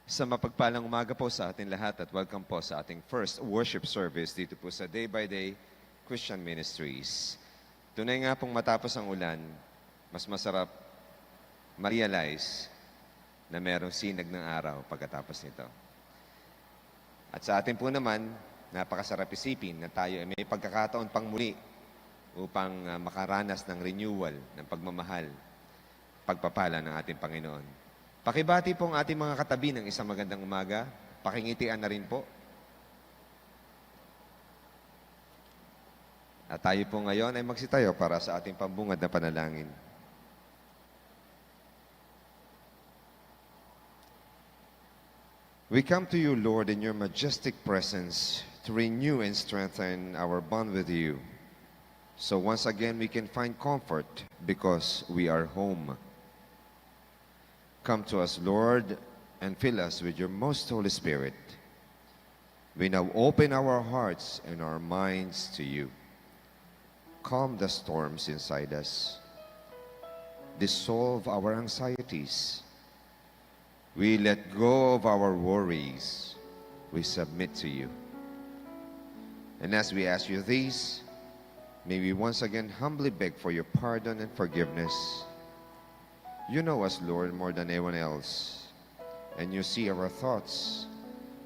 Sa mapagpalang umaga po sa ating lahat at welcome po sa ating first worship service dito po sa Day by Day Christian Ministries. Tunay nga pong matapos ang ulan, mas masarap ma-realize na merong sinag ng araw pagkatapos nito. At sa atin po naman, napakasarap isipin na tayo ay may pagkakataon pang muli upang makaranas ng renewal, ng pagmamahal, pagpapala ng ating Panginoon. Pakibati po ang ating mga katabi ng isang magandang umaga. Pakingitian na rin po. At tayo po ngayon ay magsitayo para sa ating pambungad na panalangin. We come to you, Lord, in your majestic presence to renew and strengthen our bond with you. So once again, we can find comfort because we are home. Come to us, Lord, and fill us with your most Holy Spirit. We now open our hearts and our minds to you. Calm the storms inside us. Dissolve our anxieties. We let go of our worries. We submit to you. And as we ask you these, may we once again humbly beg for your pardon and forgiveness. You know us, Lord, more than anyone else, and you see our thoughts,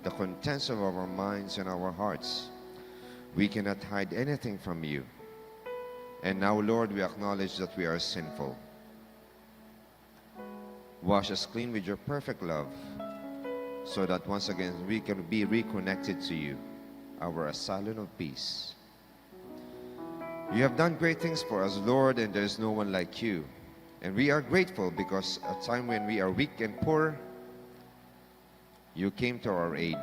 the contents of our minds and our hearts. We cannot hide anything from you. And now, Lord, we acknowledge that we are sinful. Wash us clean with your perfect love, so that once again we can be reconnected to you, our asylum of peace. You have done great things for us, Lord, and there is no one like you. And we are grateful because at a time when we are weak and poor, you came to our aid.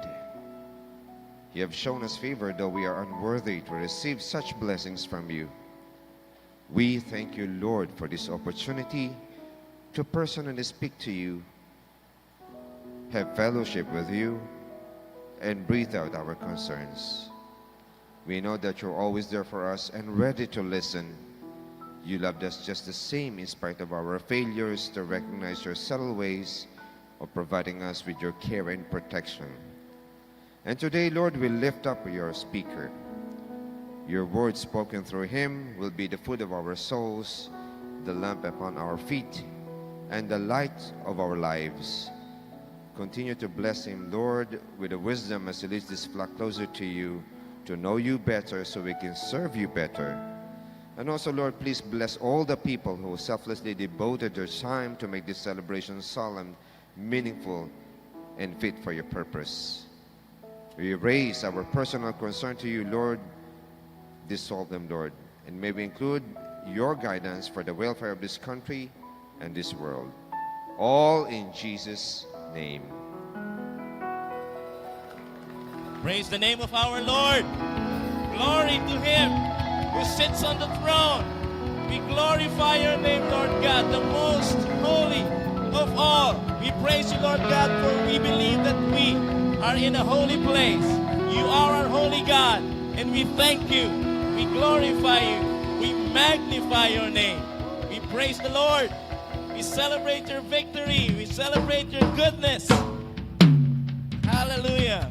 You have shown us favor, though we are unworthy to receive such blessings from you. We thank you, Lord, for this opportunity to personally speak to you, have fellowship with you, and breathe out our concerns. We know that you're always there for us and ready to listen. You loved us just the same in spite of our failures to recognize your subtle ways of providing us with your care and protection. And today, Lord, we lift up your speaker. Your words spoken through him will be the food of our souls, the lamp upon our feet, and the light of our lives. Continue to bless him, Lord, with the wisdom as he leads this flock closer to you, to know you better so we can serve you better. And also, Lord, please bless all the people who selflessly devoted their time to make this celebration solemn, meaningful, and fit for your purpose. We raise our personal concern to you, Lord. Dissolve them, Lord. And may we include your guidance for the welfare of this country and this world. All in Jesus' name. Praise the name of our Lord. Glory to him who sits on the throne. We glorify your name, Lord God, the most holy of all. We praise you, Lord God, for we believe that we are in a holy place. You are our holy God, and we thank you. We glorify you. We magnify your name. We praise the Lord. We celebrate your victory. We celebrate your goodness. Hallelujah.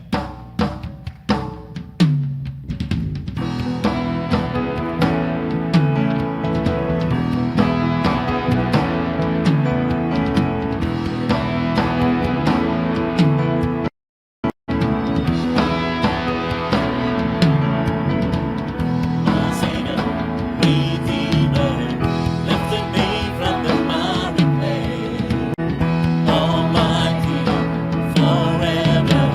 Almighty, forever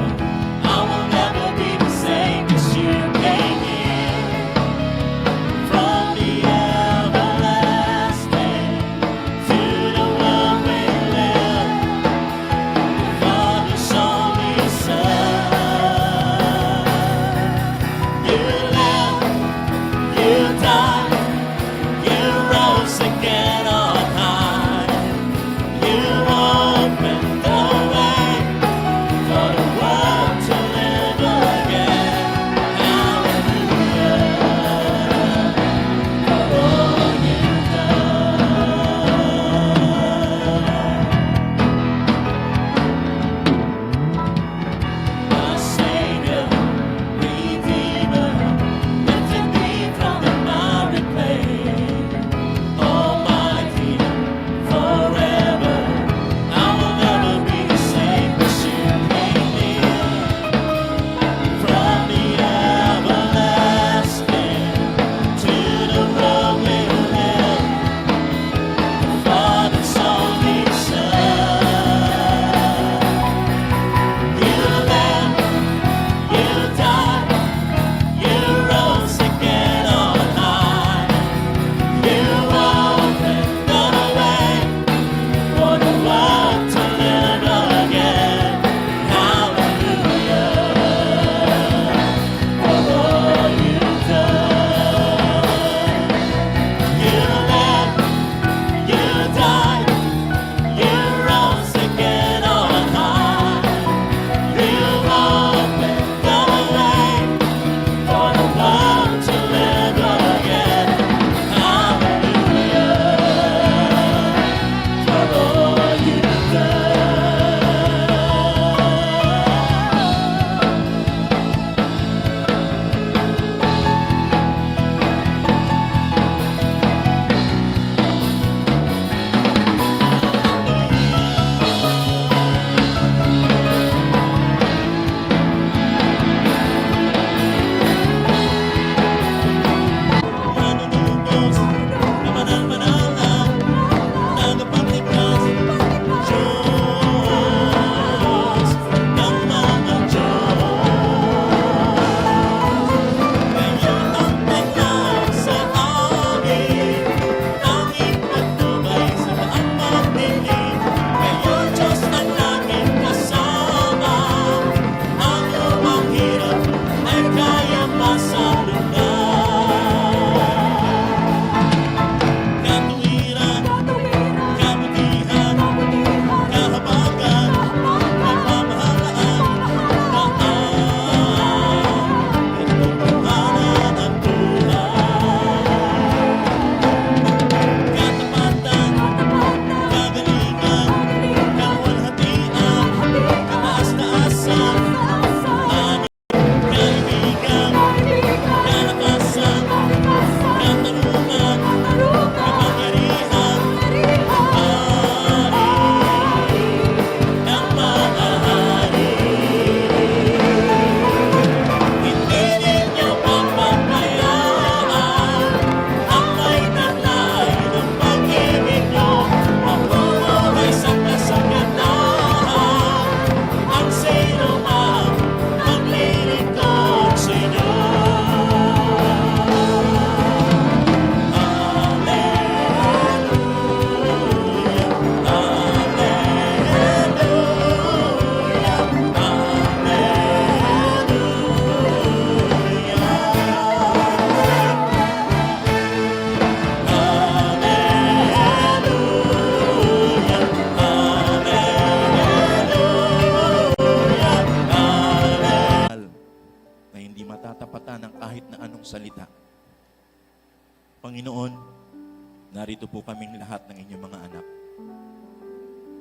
narito po kaming lahat ng inyong mga anak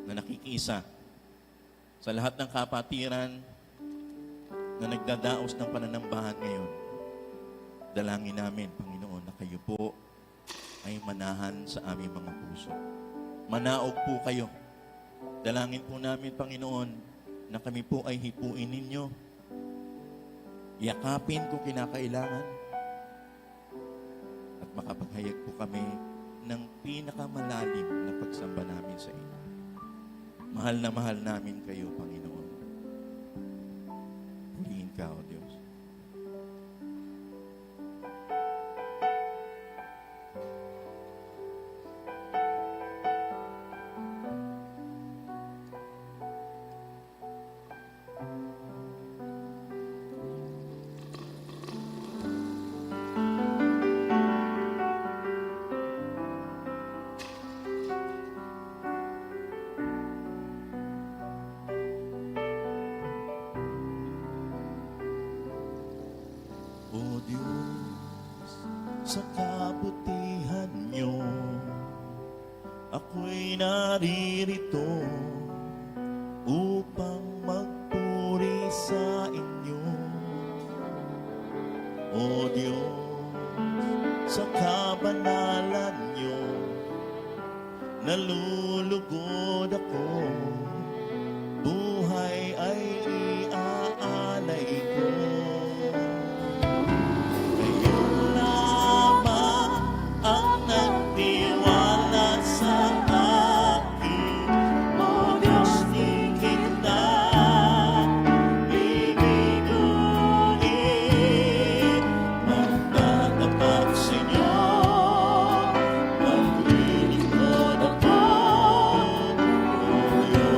na nakikisa sa lahat ng kapatiran na nagdadaos ng pananambahan ngayon. Dalangin namin, Panginoon, na kayo po ay manahan sa aming mga puso. Manaog po kayo. Dalangin po namin, Panginoon, na kami po ay hipuin ninyo. Yakapin kung kinakailangan. At makapaghayag po kami ng pinakamalalim na pagsamba namin sa inyo. Mahal na mahal namin kayo, Panginoon. Purihin ka, O Diyos. O Diyos, sa kabutihan niyo, ako'y naririto upang magpuri sa inyo. O Diyos, sa kabanalan niyo, nalulugod ako, buhay ay iaalay ko. Ang nagtiwala sa akin, O Diyos, di kita ibiguin. Magtatapat sa inyo, maglilingkod ako, O Diyos.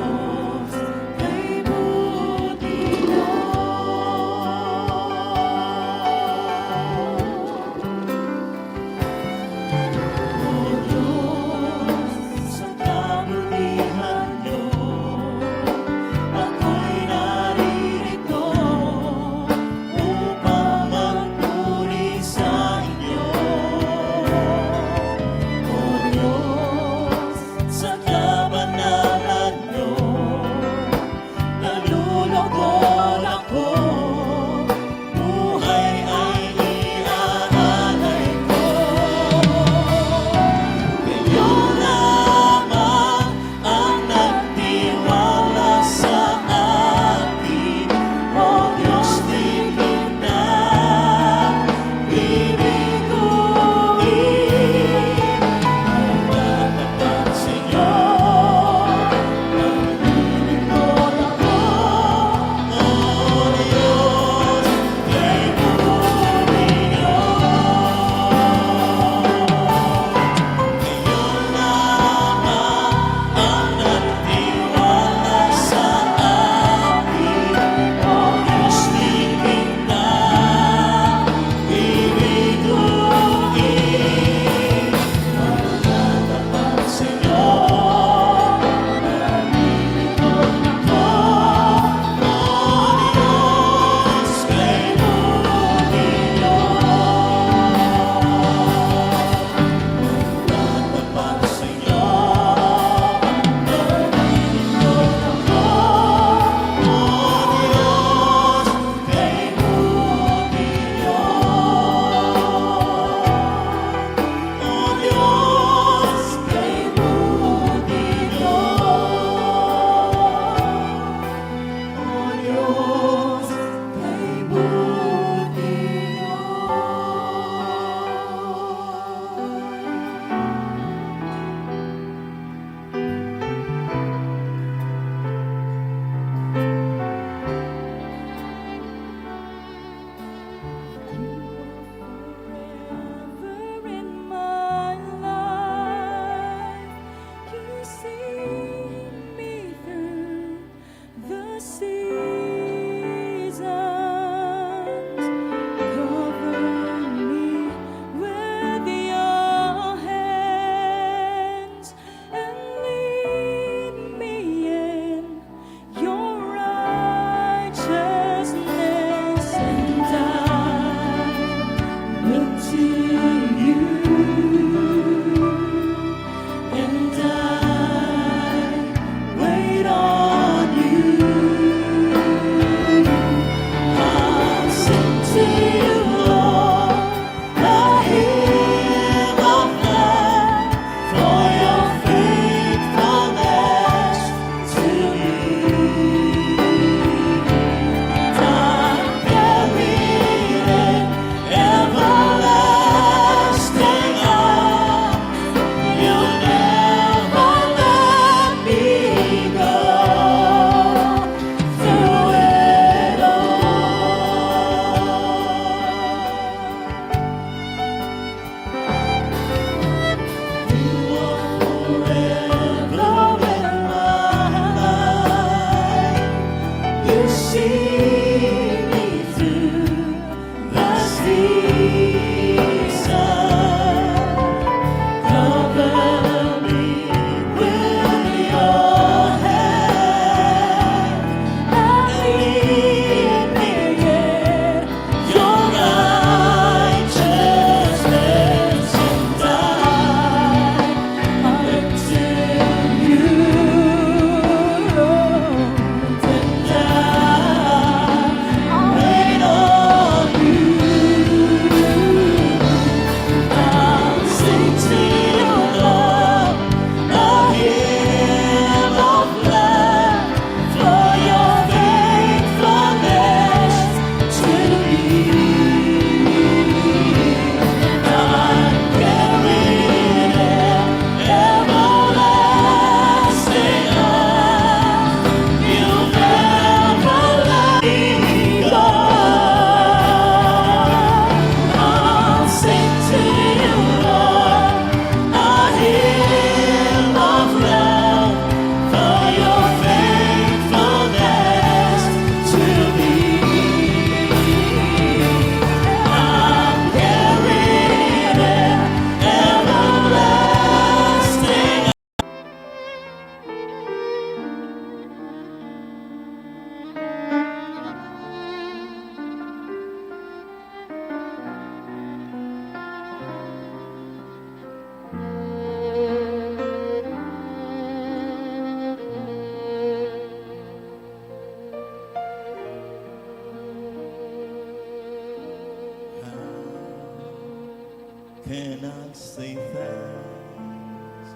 say thanks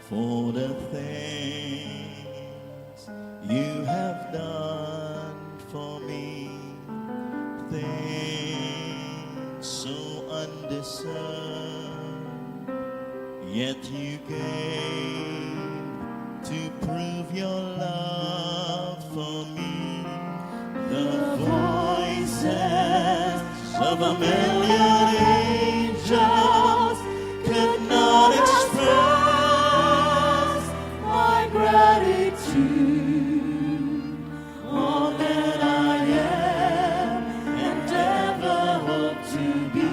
for the things you have done for me. Things so undeserved, yet you gave to prove your love for me. The voices of a million angels could not express my gratitude. All that I am and ever hope to be,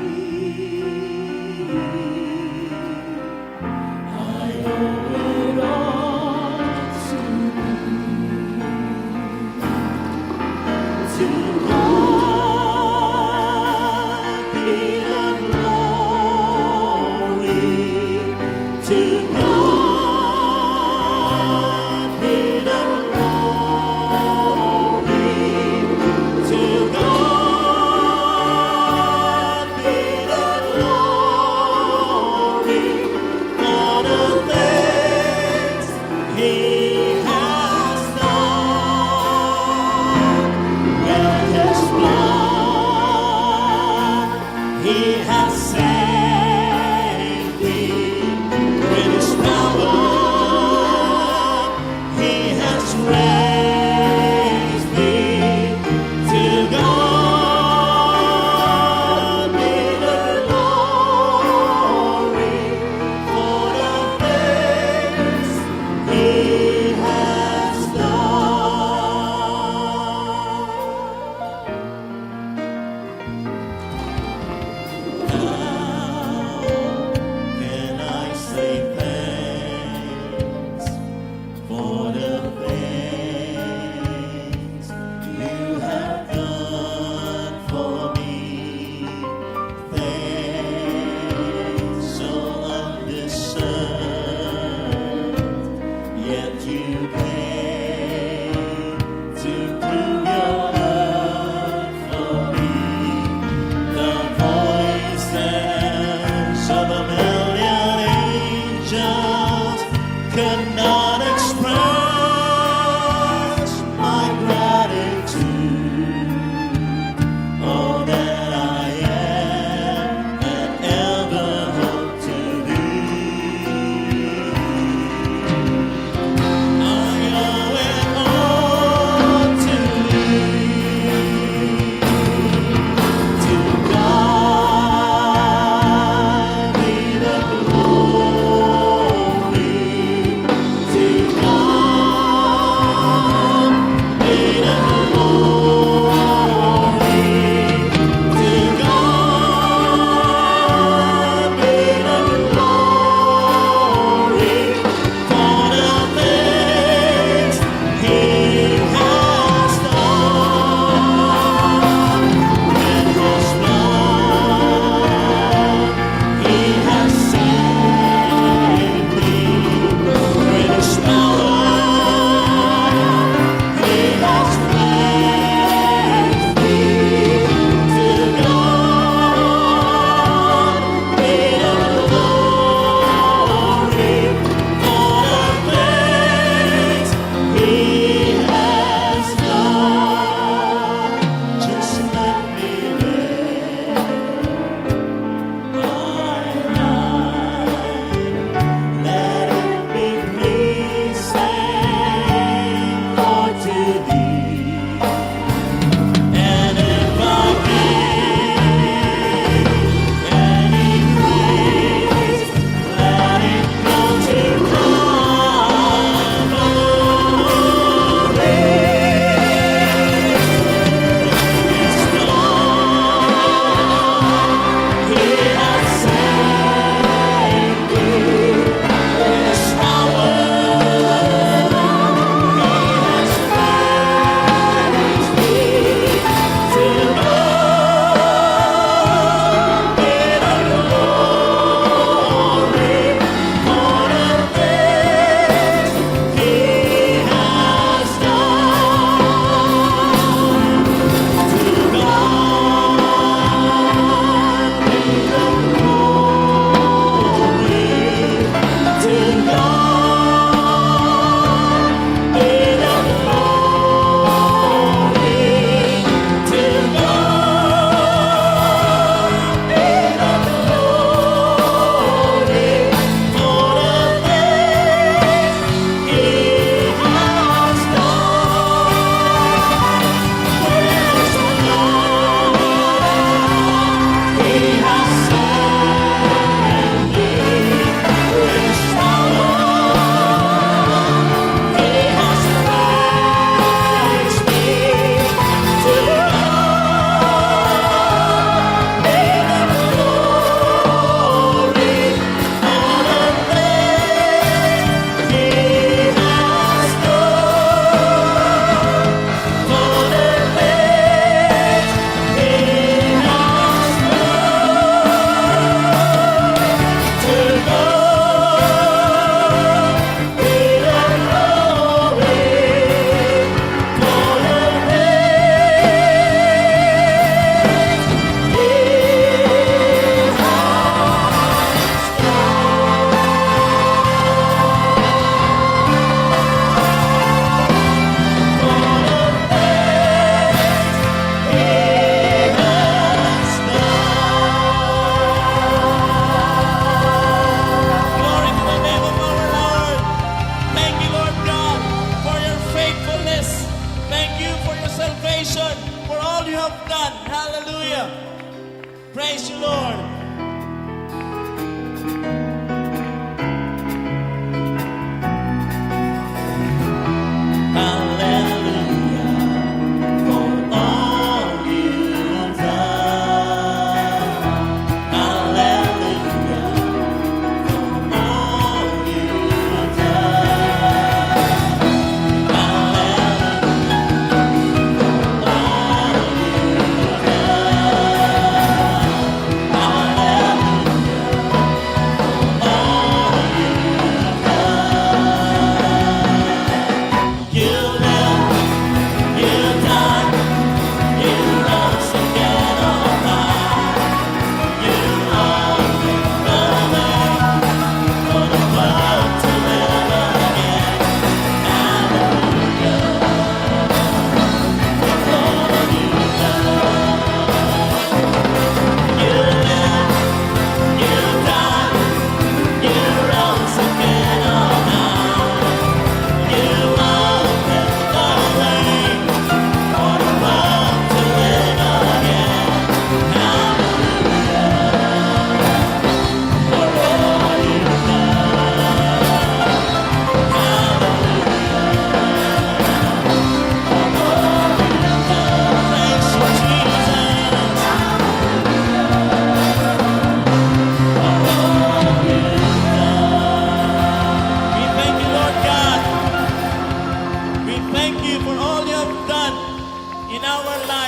I owe it all to you. To God be the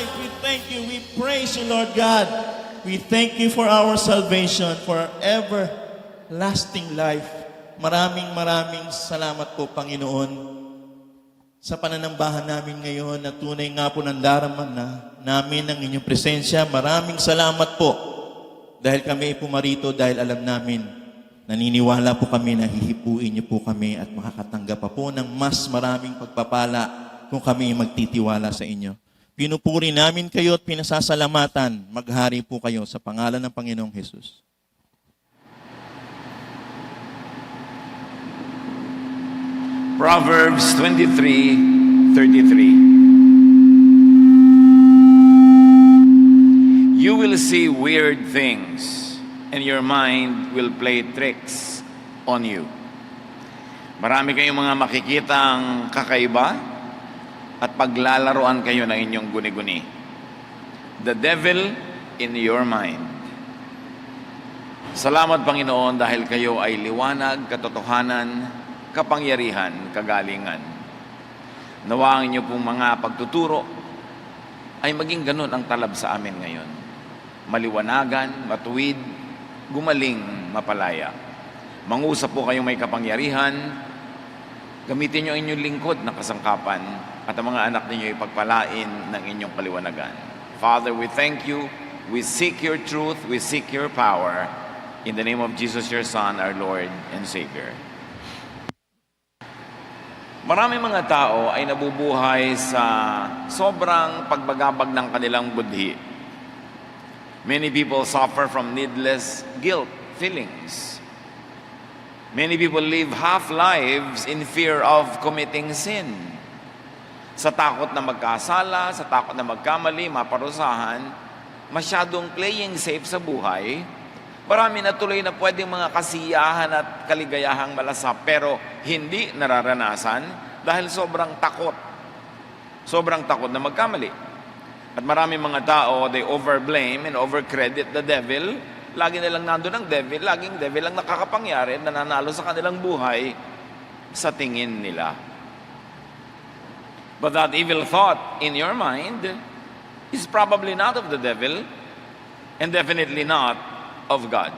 life. We thank you. We praise you, Lord God. We thank you for our salvation, for our everlasting life. Maraming salamat po, Panginoon, sa pananambahan namin ngayon na tunay nga po nandarama na namin ang inyong presensya. Maraming salamat po dahil kami ay pumarito dahil alam namin, naniniwala po kami na hihipuin niyo po kami at makakatanggap pa po ng mas maraming pagpapala kung kami magtitiwala sa inyo. Pinupuri namin kayo at pinasasalamatan. Maghari po kayo sa pangalan ng Panginoong Hesus. Proverbs 23:33. You will see weird things, and your mind will play tricks on you. Marami kayong mga makikitang kakaiba at paglalaroan kayo ng inyong guni-guni. The devil in your mind. Salamat, Panginoon, dahil kayo ay liwanag, katotohanan, kapangyarihan, kagalingan. Nawa ang inyo pong mga pagtuturo ay maging ganun ang talab sa amin ngayon. Maliwanagan, matuwid, gumaling, mapalaya. Mangusap po kayong may kapangyarihan, gamitin nyo inyong lingkod na kasangkapan at ang mga anak ninyo ipagpalain ng inyong kaliwanagan. Father, we thank you. We seek your truth. We seek your power. In the name of Jesus, your Son, our Lord and Savior. Maraming mga tao ay nabubuhay sa sobrang pagbagabag ng kanilang budhi. Many people suffer from needless guilt feelings. Many people live half lives in fear of committing sin. Sa takot na magkasala, sa takot na magkamali, maparusahan, masyadong playing safe sa buhay. Marami na tuloy na pwedeng mga kasiyahan at kaligayahang malasap pero hindi nararanasan dahil sobrang takot. Sobrang takot na magkamali. At marami mga tao, they overblame and overcredit the devil. Lagi nilang nandun ang devil, laging devil ang nakakapangyari at nananalo sa kanilang buhay sa tingin nila. But that evil thought in your mind is probably not of the devil and definitely not of God.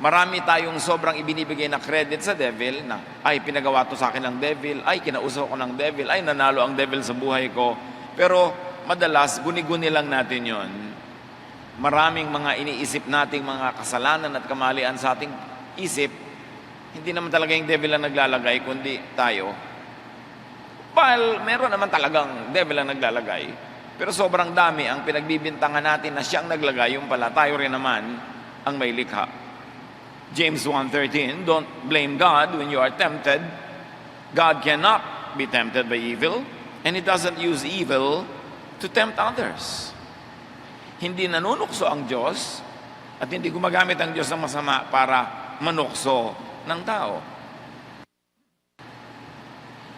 Marami tayong sobrang ibinibigay na credit sa devil na, ay, pinagawa to sa akin ng devil, ay, kinausap ko ng devil, ay, nanalo ang devil sa buhay ko. Pero madalas, guni-guni lang natin yon. Maraming mga iniisip nating mga kasalanan at kamalian sa ating isip, hindi naman talaga yung devil ang naglalagay, kundi tayo. While meron naman talagang devil ang naglalagay, pero sobrang dami ang pinagbibintangan natin na siyang naglagay, yung pala tayo rin naman ang may likha. James 1:13, don't blame God when you are tempted. God cannot be tempted by evil, and He doesn't use evil to tempt others. Hindi nanunukso ang Diyos, at hindi gumagamit ang Diyos ng masama para manukso ng tao.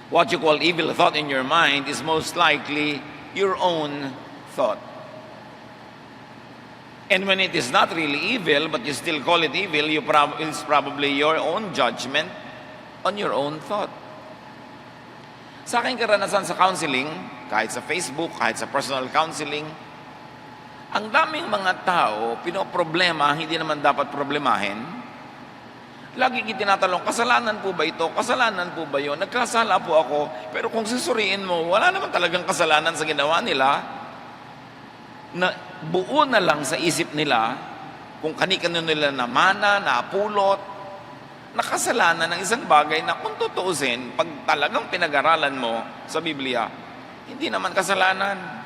What you call evil thought in your mind is most likely your own thought. And when it is not really evil, but you still call it evil, it's probably your own judgment on your own thought. Sa aking karanasan sa counseling, kahit sa Facebook, kahit sa personal counseling, ang daming mga tao, pinoproblema, hindi naman dapat problemahin. Lagi itinatanong, kasalanan po ba ito? Kasalanan po ba yun? Nagkasala po ako. Pero kung susuriin mo, wala naman talagang kasalanan sa ginawa nila. Na buo na lang sa isip nila kung kani-kano nila namana, napulot, nakasalanan ng isang bagay na kung tutuusin, pag talagang pinag-aralan mo sa Biblia, hindi naman kasalanan.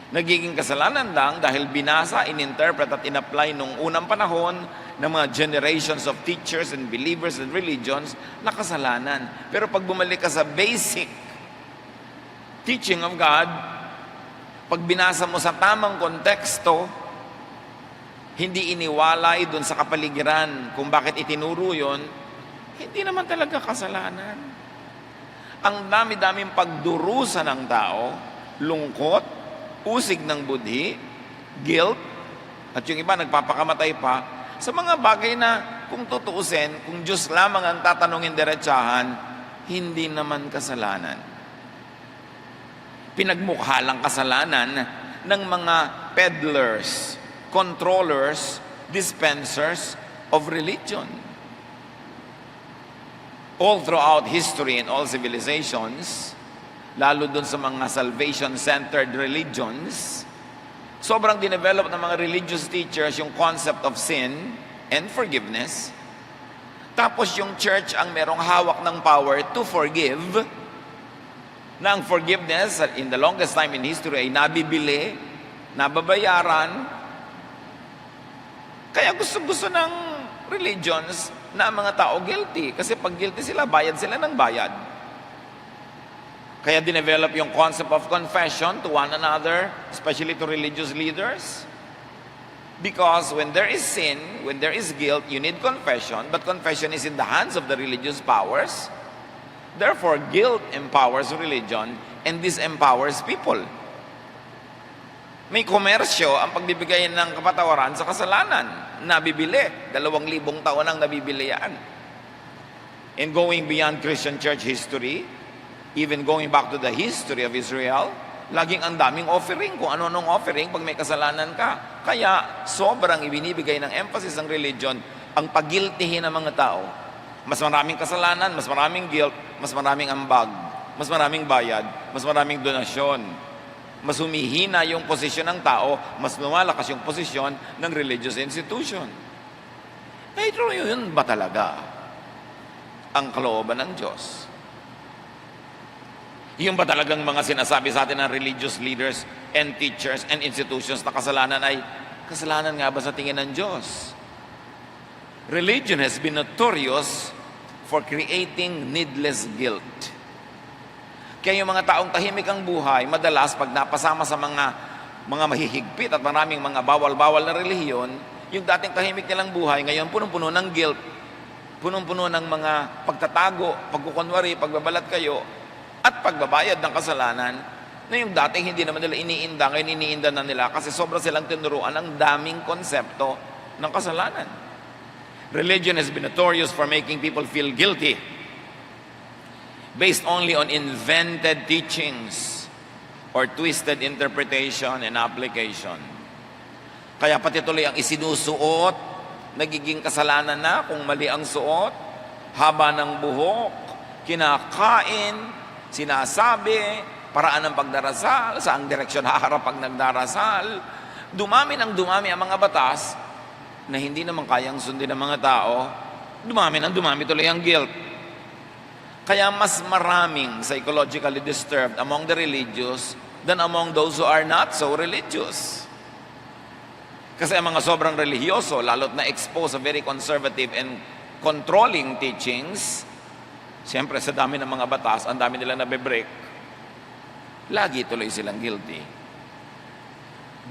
Nagiging kasalanan lang dahil binasa, ininterpret at inapply nung unang panahon ng mga generations of teachers and believers and religions na kasalanan. Pero pag bumalik ka sa basic teaching of God, pag binasa mo sa tamang konteksto, hindi iniwalay dun sa kapaligiran kung bakit itinuro yun, hindi naman talaga kasalanan. Ang dami-daming pagdurusa ng tao, lungkot, usig ng budhi, guilt, at yung iba nagpapakamatay pa, sa mga bagay na kung tutuusin, kung Diyos lamang ang tatanungin diretsahan, hindi naman kasalanan. pinagmukhalang kasalanan ng mga peddlers, controllers, dispensers of religion. All throughout history and all civilizations, lalo dun sa mga salvation-centered religions, sobrang dinevelop ng mga religious teachers yung concept of sin and forgiveness. Tapos yung church ang merong hawak ng power to forgive, na ang forgiveness in the longest time in history ay nabibili, nababayaran. Kaya gusto-gusto ng religions na ang mga tao guilty. Kasi pag guilty sila, bayad sila ng bayad. Kaya dinevelop yung concept of confession to one another, especially to religious leaders. Because when there is sin, when there is guilt, you need confession, but confession is in the hands of the religious powers. Therefore, guilt empowers religion and disempowers people. May komersyo ang pagbibigay ng kapatawaran sa kasalanan. Nabibili. 2,000 taon ang nabibili yan. And going beyond Christian church history, even going back to the history of Israel, laging ang daming offering. Kung ano-anong offering pag may kasalanan ka. Kaya sobrang ibinibigay ng emphasis ng religion ang pagiltihin ng mga tao. Mas maraming kasalanan, mas maraming guilt, mas maraming ambag, mas maraming bayad, mas maraming donasyon. Mas humihina yung posisyon ng tao, mas lumalakas yung posisyon ng religious institution. Pero yun ba talaga ang kalooban ng Diyos? Yung ba talagang mga sinasabi sa atin ng religious leaders and teachers and institutions na kasalanan ay kasalanan nga ba sa tingin ng Diyos? Religion has been notorious for creating needless guilt. Kaya yung mga taong tahimik ang buhay, madalas pag napasama sa mga mahihigpit at maraming mga bawal-bawal na relihiyon, yung dating tahimik nilang buhay, ngayon punong-puno ng guilt, punong-puno ng mga pagtatago, pagkukunwari, pagbabalat kayo, at pagbabayad ng kasalanan, na yung dating hindi naman nila iniinda, ngayon iniinda na nila kasi sobra silang tinuruan ng daming konsepto ng kasalanan. Religion has been notorious for making people feel guilty based only on invented teachings or twisted interpretation and application. Kaya pati tuloy ang isinusuot, nagiging kasalanan na kung mali ang suot, haba ng buhok, kinakain, sinasabi, paraan ng pagdarasal, saang direksyon haharap pag nagdarasal. Dumami ang mga batas na hindi naman kayang sundin ng mga tao, dumami tuloy ang guilt. Kaya mas maraming psychologically disturbed among the religious than among those who are not so religious. Kasi ang mga sobrang religyoso, lalo't na-expose sa very conservative and controlling teachings, siyempre sa dami ng mga batas, ang dami nilang nabe-break, lagi tuloy silang guilty.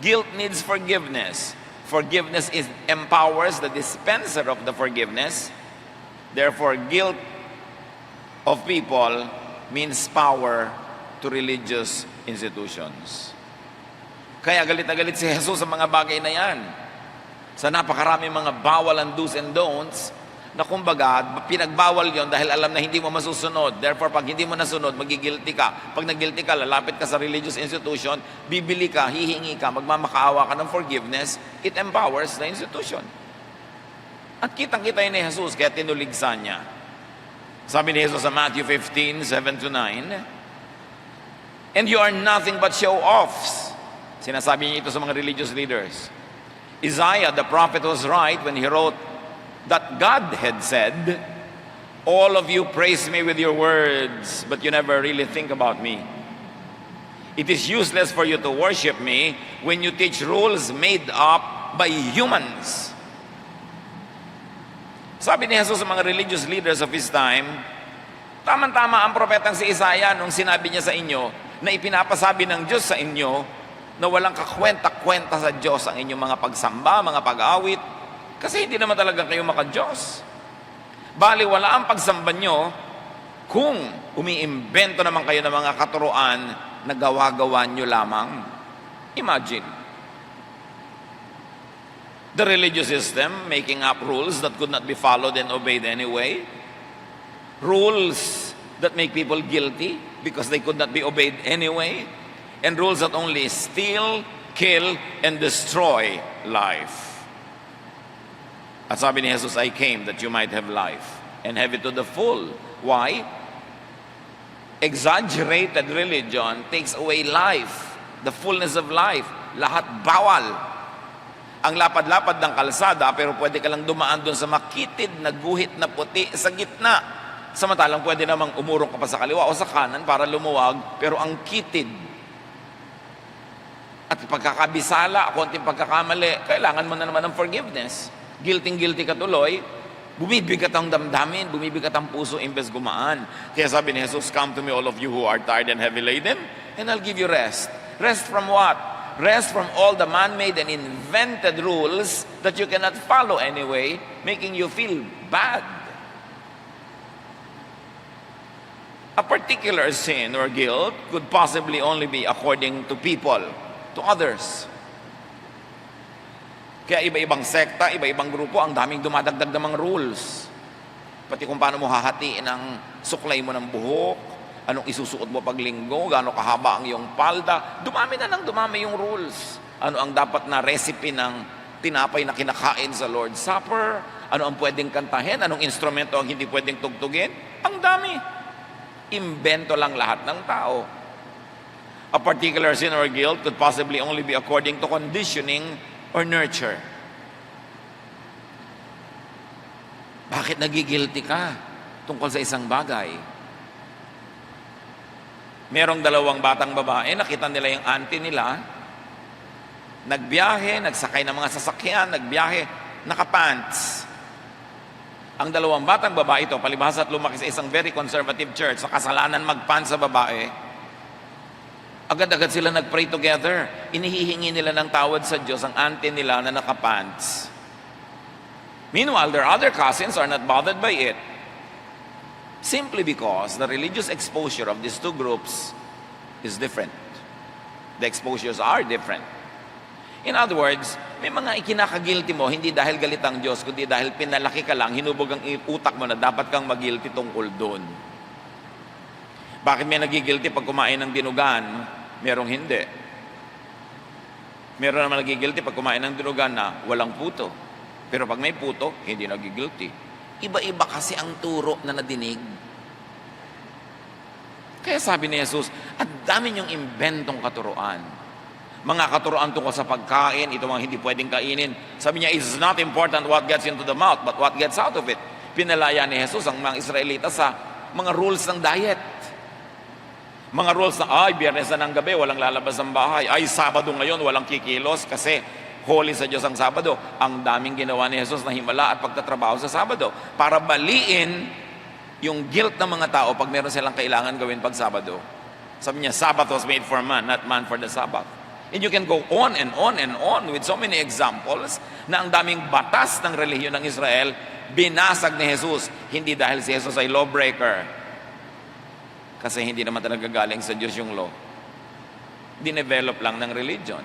Guilt needs forgiveness. Forgiveness empowers the dispenser of the forgiveness. Therefore, guilt of people means power to religious institutions. Kaya galit na galit si Jesus sa mga bagay na yan. Sa napakaraming mga bawal and do's and don'ts, na kumbaga, pinagbawal yon dahil alam na hindi mo masusunod. Therefore, pag hindi mo nasunod, magigilty ka. Pag nagilty ka, lalapit ka sa religious institution, bibili ka, hihingi ka, magmamakaawa ka ng forgiveness, it empowers the institution. At kitang-kita yun ni Jesus, kaya tinuligsan niya. Sabi ni Jesus sa Matthew 15, 7-9, "And you are nothing but show-offs." Sinasabi niya ito sa mga religious leaders. Isaiah, the prophet, was right when he wrote that God had said, "All of you praise me with your words, but you never really think about me. It is useless for you to worship me when you teach rules made up by humans." Sabi ni Jesus sa mga religious leaders of his time, tamang-tama ang propetang si Isaiah nung sinabi niya sa inyo na ipinapasabi ng Diyos sa inyo na walang kakwenta-kwenta sa Diyos ang inyong mga pagsamba, mga pag-awit, kasi hindi naman talaga kayo maka-Diyos. Bali, wala ang pagsamba nyo kung umiimbento naman kayo ng mga katuruan na gawa-gawa nyo lamang. Imagine. The religious system making up rules that could not be followed and obeyed anyway. Rules that make people guilty because they could not be obeyed anyway. and rules that only steal, kill, and destroy life. At sabi ni Jesus, I came that you might have life and have it to the full. Why? Exaggerated religion takes away life, the fullness of life. Lahat bawal. Ang lapad-lapad ng kalsada, pero pwede ka lang dumaan doon sa makitid na guhit na puti sa gitna. Samantalang pwede namang umurong ka pa sa kaliwa o sa kanan para lumuwag, pero ang kitid. At pagkakabisala, konting pagkakamali, kailangan mo na naman ng forgiveness. Guilty ka tuloy, bumibigat ang damdamin, bumibigat ang puso imbes gumaan. Kaya sabi ni Jesus, come to me all of you who are tired and heavy laden, and I'll give you rest. Rest from what? Rest from all the man-made and invented rules that you cannot follow anyway, making you feel bad. A particular sin or guilt could possibly only be according to people, to others. Kaya iba-ibang sekta, iba-ibang grupo, ang daming dumadagdag ng mga rules. Pati kung paano mo hahatiin ang suklay mo ng buhok, anong isusuot mo pag linggo, gaano kahaba ang iyong palda, dumami yung rules. Ano ang dapat na recipe ng tinapay na kinakain sa Lord's Supper, ano ang pwedeng kantahin, anong instrumento ang hindi pwedeng tugtugin, ang dami. Imbento lang lahat ng tao. A particular sin or guilt could possibly only be according to conditioning or nurture. Bakit nagigilty ka tungkol sa isang bagay? Merong dalawang batang babae, nakita nila yung auntie nila, nagbiyahe, nagsakay ng mga sasakyan, nagbiyahe, nakapants. Ang dalawang batang babae ito, palibhasa at lumaki sa isang very conservative church, sa kasalanan magpants sa babae, agad-agad sila nag-pray together. Inihihingi nila ng tawad sa Diyos ang auntie nila na nakapants. Meanwhile, their other cousins are not bothered by it. Simply because the religious exposure of these two groups is different. The exposures are different. In other words, may mga ikinakagilty mo, hindi dahil galit ang Diyos, kundi dahil pinalaki ka lang, hinubog ang utak mo na dapat kang magilty tungkol doon. Bakit may nagigilty pag kumain ng dinugan? Merong hindi. Meron naman nagigilty pag kumain ng dinugan na walang puto. Pero pag may puto, hindi nagigilty. Iba-iba kasi ang turo na nadinig. Kaya sabi ni Jesus, at dami niyong inventong katuruan. Mga katuruan tungkol sa pagkain, ito mga hindi pwedeng kainin. Sabi niya, it's not important what gets into the mouth, but what gets out of it. Pinalaya ni Jesus ang mga Israelita sa mga rules ng diet. Mga rules na, Biyernes na ng gabi, walang lalabas ng bahay. Sabado ngayon, walang kikilos kasi holy sa Diyos ang Sabado. Ang daming ginawa ni Jesus na himala at pagtatrabaho sa Sabado para baliin yung guilt ng mga tao pag meron silang kailangan gawin pag Sabado. Sabi niya, Sabbath was made for man, not man for the Sabbath. And you can go on and on and on with so many examples na ang daming batas ng relihiyon ng Israel binasag ni Jesus. Hindi dahil si Jesus ay lawbreaker. Kasi hindi naman talaga galing sa Diyos yung law. Dinevelop lang ng religion.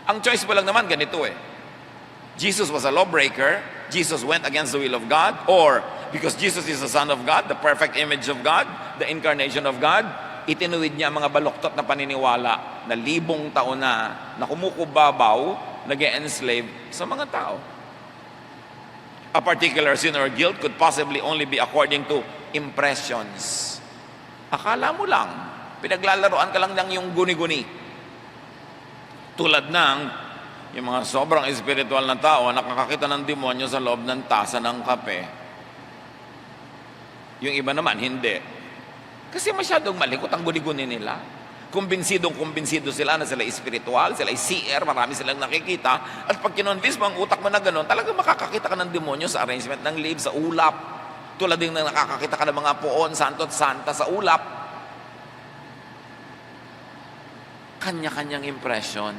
Ang choice mo lang naman ganito Jesus was a lawbreaker, Jesus went against the will of God, or because Jesus is the Son of God, the perfect image of God, the incarnation of God, itinuwid niya ang mga baluktot na paniniwala na libong taon na kumukubabaw, nag-enslave sa mga tao. A particular sin or guilt could possibly only be according to impressions. Akala mo lang, pinaglalaroan ka lang ng yung guni-guni. Tulad ng yung mga sobrang espiritual na tao, nakakakita ng demonyo sa loob ng tasa ng kape. Yung iba naman, hindi. Kasi masyadong malikot ang guni-guni nila. Kumbinsido sila na sila espiritual, sila seer, marami silang nakikita. At pag kinonvince mo ang utak mo na gano'n, talagang makakakita ka ng demonyo sa arrangement ng leaves, sa ulap. Tulad din na nakakakita ka ng mga poon, santo at santa sa ulap. Kanya-kanyang impression.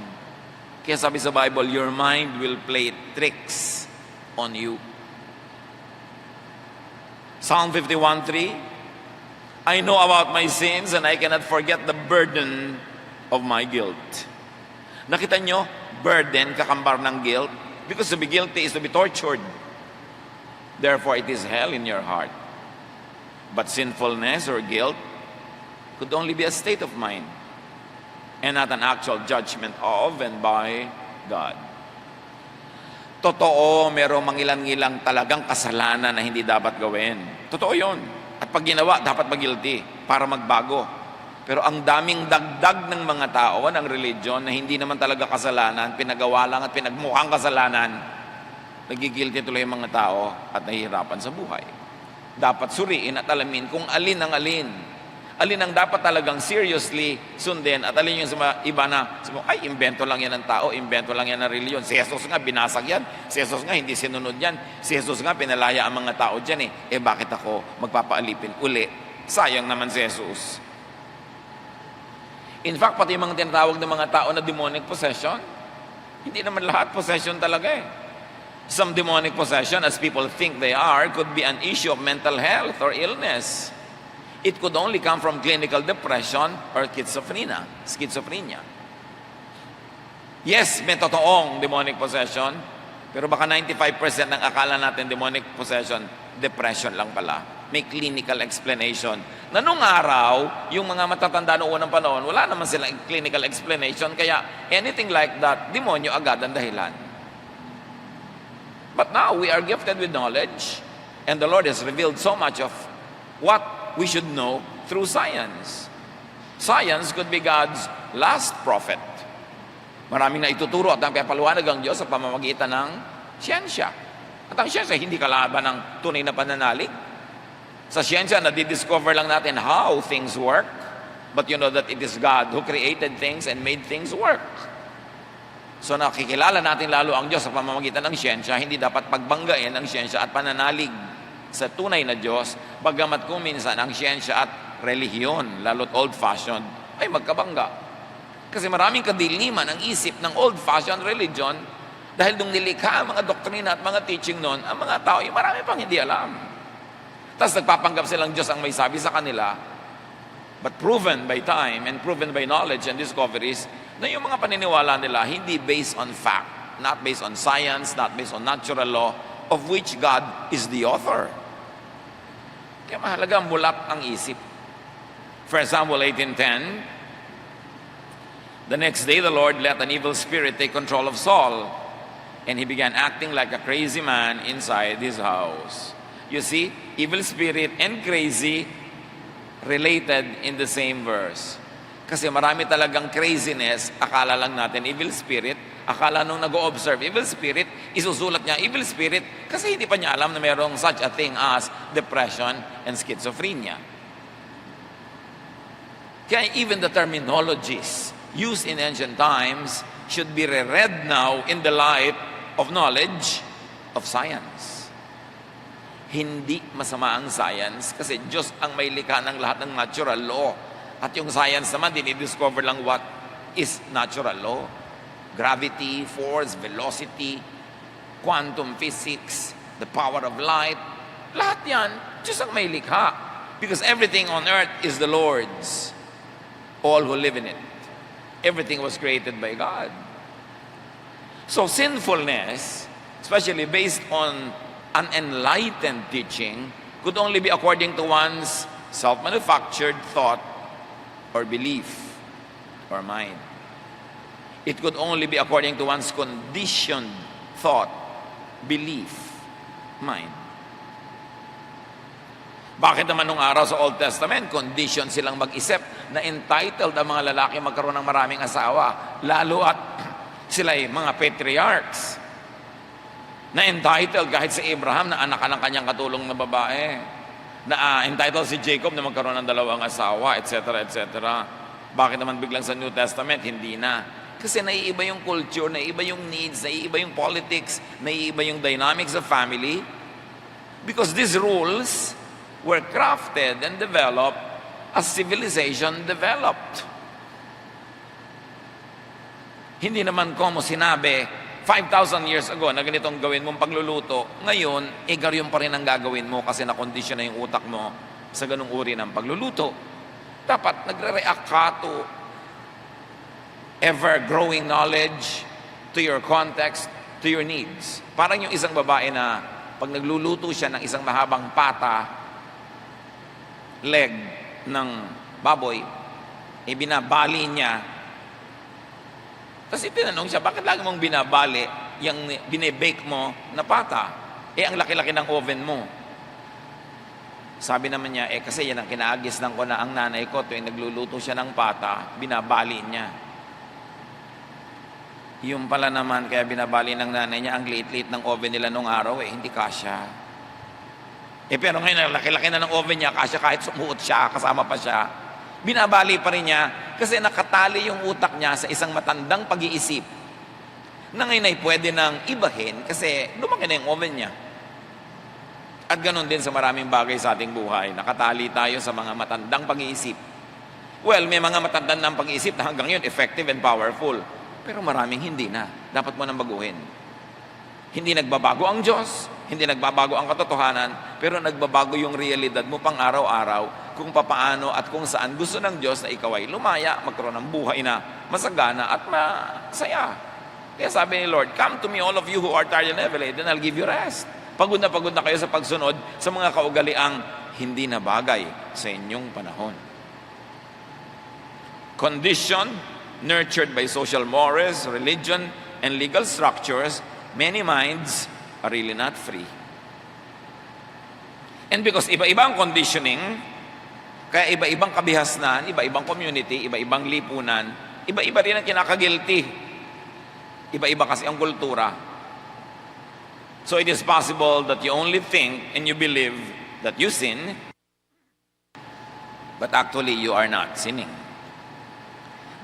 Kaya sabi sa Bible, your mind will play tricks on you. Psalm 51:3, I know about my sins and I cannot forget the burden of my guilt. Nakita nyo, burden, kakambar ng guilt. Because to be guilty is to be tortured. Therefore, it is hell in your heart. But sinfulness or guilt could only be a state of mind. and not an actual judgment of and by God. Totoo, merong mangilan-ngilang talagang kasalanan na hindi dapat gawin. Totoo yun. At pag ginawa, dapat mag-guilty para magbago. Pero ang daming dagdag ng mga tao ng religion na hindi naman talaga kasalanan, pinagawa lang at pinagmukhang kasalanan, nagigilty tuloy ang mga tao at nahihirapan sa buhay. Dapat suriin at alamin kung alin ang alin. Alin ang dapat talagang seriously sundin at alin yung sa iba na, ay, invento lang yan ng tao, invento lang yan ng reliyon. Si Jesus nga, binasag yan. Si Jesus nga, hindi sinunod yan. Si Jesus nga, pinalaya ang mga tao dyan eh. Bakit ako magpapaalipin uli? Sayang naman si Jesus. In fact, pati yung mga tinatawag ng mga tao na demonic possession, hindi naman lahat possession talaga eh. Some demonic possession, as people think they are, could be an issue of mental health or illness. It could only come from clinical depression or schizophrenia. Yes, may totoong demonic possession, pero baka 95% ng akala natin demonic possession, depression lang pala. May clinical explanation. Na nung araw, yung mga matatanda noong unang panahon, wala naman silang clinical explanation, kaya anything like that, demonyo agad ang dahilan. But now, we are gifted with knowledge, and the Lord has revealed so much of what we should know through science. Science could be God's last prophet. Maraming na ituturo at ang paliwanag ang Diyos sa pamamagitan ng siyensya. At ang siyensya, hindi kalaban ng tunay na pananalig. Sa siyensya, nadidiscover lang natin how things work. But you know that it is God who created things and made things work. So nakikilala natin lalo ang Diyos sa pamamagitan ng siyensya. Hindi dapat pagbanggain ang siyensya at pananalig sa tunay na Diyos, bagamat kung minsan ang siyensya at relihiyon, lalo't old-fashioned, ay magkabangga. Kasi maraming kadiliman ang isip ng old-fashioned religion dahil nung nilikha ang mga doktrina at mga teaching noon, ang mga tao, yung marami pang hindi alam. Tapos nagpapanggap silang Diyos ang may sabi sa kanila, but proven by time and proven by knowledge and discoveries, na yung mga paniniwala nila hindi based on fact, not based on science, not based on natural law, of which God is the author. Kaya mahalaga mulat ang isip. For example, 18:10, the next day the Lord let an evil spirit take control of Saul, and he began acting like a crazy man inside his house. You see, evil spirit and crazy related in the same verse. Kasi marami talagang craziness, akala lang natin evil spirit, akala nung nag-o-observe evil spirit, isusulat niya evil spirit kasi hindi pa niya alam na mayroong such a thing as depression and schizophrenia. Kaya even the terminologies used in ancient times should be reread now in the light of knowledge of science. Hindi masama ang science kasi Diyos ang may likha ng lahat ng natural law. At yung science naman, dinidiscover lang what is natural law. Gravity, force, velocity, quantum physics, the power of light. Lahat yan, Diyos ang may likha. Because everything on earth is the Lord's. All who live in it. Everything was created by God. So sinfulness, especially based on unenlightened teaching, could only be according to one's self-manufactured thought or belief or mind. It could only be according to one's conditioned thought, belief, mind. Bakit naman nung araw sa Old Testament, condition silang mag-isip na entitled ang mga lalaki magkaroon ng maraming asawa, lalo at sila ay mga patriarchs na entitled kahit si Abraham na anak ng kanyang katulong na babae, na entitled si Jacob na magkaroon ng dalawang asawa, etc., etc. Bakit naman biglang sa New Testament, hindi na? Kasi naiiba yung culture, naiiba yung needs, naiiba yung politics, naiiba yung dynamics of family. Because these rules were crafted and developed as civilization developed. Hindi naman como sinabi 5,000 years ago na ganitong gawin mong pagluluto, ngayon, ganyan pa rin ang gagawin mo kasi nakondisyon na yung utak mo sa ganung uri ng pagluluto. Dapat nagre-react ka to ever-growing knowledge, to your context, to your needs. Parang yung isang babae na pag nagluluto siya ng isang mahabang pata, leg ng baboy, binabali niya Tapos itinanong siya, bakit lagi mong binabali yung binebake mo na pata? Ang laki-laki ng oven mo. Sabi naman niya, kasi yan ang kinaagisnan ko na ang nanay ko tuwing nagluluto siya ng pata, binabali niya. Yung pala naman, kaya binabali ng nanay niya, ang liit-liit ng oven nila nung araw, hindi kasya. Pero ngayon, laki-laki na ng oven niya, kasya kahit sumuot siya, kasama pa siya. Binabali pa rin niya, kasi nakatali yung utak niya sa isang matandang pag-iisip, na ngayon ay pwede nang ibahin, kasi lumaki na yung oven niya. At ganon din sa maraming bagay sa ating buhay. Nakatali tayo sa mga matandang pag-iisip. Well, may mga matandang pag-iisip na hanggang yun, effective and powerful. Pero maraming hindi na. Dapat mo nang baguhin. Hindi nagbabago ang Diyos, hindi nagbabago ang katotohanan, pero nagbabago yung realidad mo pang araw-araw kung papaano at kung saan gusto ng Diyos na ikaw ay lumaya, magkaroon ng buhay na masagana at masaya. Kaya sabi ni Lord, come to me all of you who are tired and heavy laden, I'll give you rest. Pagod na kayo sa pagsunod sa mga kaugaliang hindi na bagay sa inyong panahon. Conditioned, nurtured by social mores, religion, and legal structures, many minds are really not free. And because iba-ibang conditioning, kaya iba-ibang kabihasnan, iba-ibang community, iba-ibang lipunan, iba-iba rin ang kinakagilty. Iba-iba kasi ang kultura. So it is possible that you only think and you believe that you sin, but actually you are not sinning.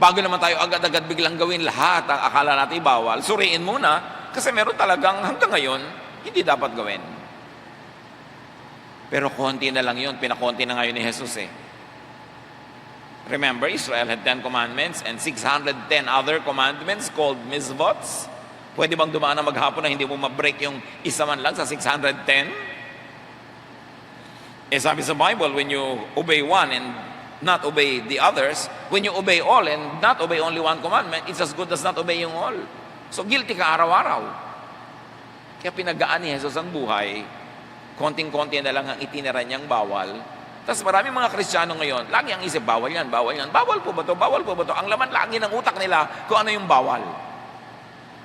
Bago naman tayo agad-agad biglang gawin lahat ang akala natin bawal, suriin muna, kasi meron talagang hanggang ngayon, hindi dapat gawin. Pero konti na lang yun, pinakonti na ngayon ni Jesus Remember, Israel had 10 commandments and 610 other commandments called mitzvots. Pwede bang dumaan na maghapon na hindi mo ma-break yung isa man lang sa 610? Sabi sa Bible, when you obey one and not obey the others, when you obey all and not obey only one commandment, it's as good as not obey yung all. So guilty ka araw-araw. Kaya pinagaan ni Jesus ang buhay, konting-konti na lang ang itinira niyang bawal. Tapos maraming mga Kristiyano ngayon, lagi ang isip, bawal yan, bawal yan. Bawal po ba to? Bawal po ba to? Ang laman lagi ng utak nila kung ano yung bawal.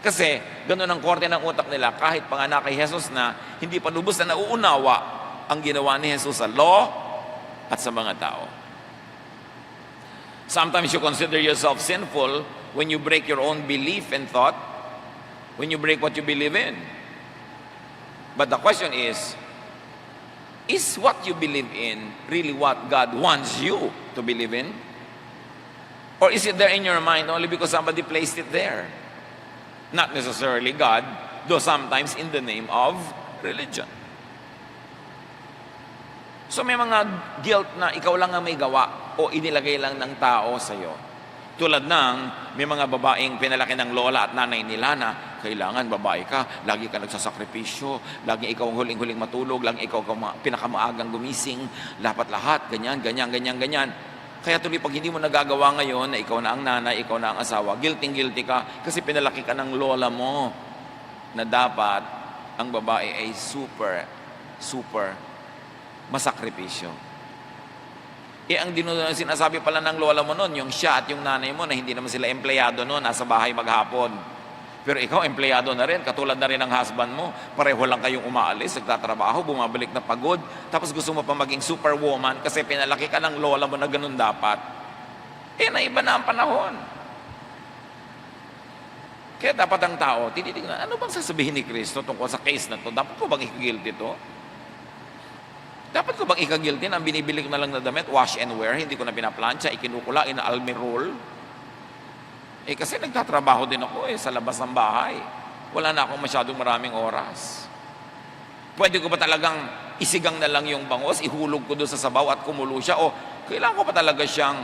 Kasi ganoon ang korte ng utak nila, kahit panganak kay Jesus na hindi pa lubos na nauunawa ang ginawa ni Jesus sa law at sa mga tao. Sometimes you consider yourself sinful when you break your own belief and thought, when you break what you believe in. But the question is what you believe in really what God wants you to believe in? Or is it there in your mind only because somebody placed it there? Not necessarily God, though sometimes in the name of religion. So may mga guilt na ikaw lang ang may gawa o inilagay lang ng tao sa iyo. Tulad ng may mga babaeng pinalaki ng lola at nanay nila na kailangan babae ka, lagi ka nagsasakripisyo, lagi ikaw ang huling-huling matulog, lagi ikaw ang pinakamaagang gumising, dapat lahat, ganyan. Kaya tuloy pag hindi mo nagagawa ngayon na ikaw na ang nanay, ikaw na ang asawa, guilty ka kasi pinalaki ka ng lola mo na dapat ang babae ay super masakripisyo. Ang sinasabi pala ng lola mo noon, yung siya at yung nanay mo na hindi naman sila empleyado noon, nasa bahay maghapon. Pero ikaw, empleyado na rin, katulad na rin ng husband mo. Pareho lang kayong umaalis, nagtatrabaho, bumabalik na pagod. Tapos gusto mo pa maging superwoman kasi pinalaki ka ng lola mo na ganun dapat. Naiba na ang panahon. Kaya dapat ang tao, tinitingnan, ano bang sasabihin ni Kristo tungkol sa case na to? Dapat ko bang i-guilty to? Dapat ko bang i-guilty na ang binibili ko na lang na damit, wash and wear, hindi ko na pinaplansya, ikinukula, ina-almirol? Kasi nagtatrabaho din ako sa labas ng bahay. Wala na akong masyadong maraming oras. Pwede ko ba talagang isigang na lang yung bangos, ihulog ko doon sa sabaw at kumulo siya? O kailangan ko pa talaga siyang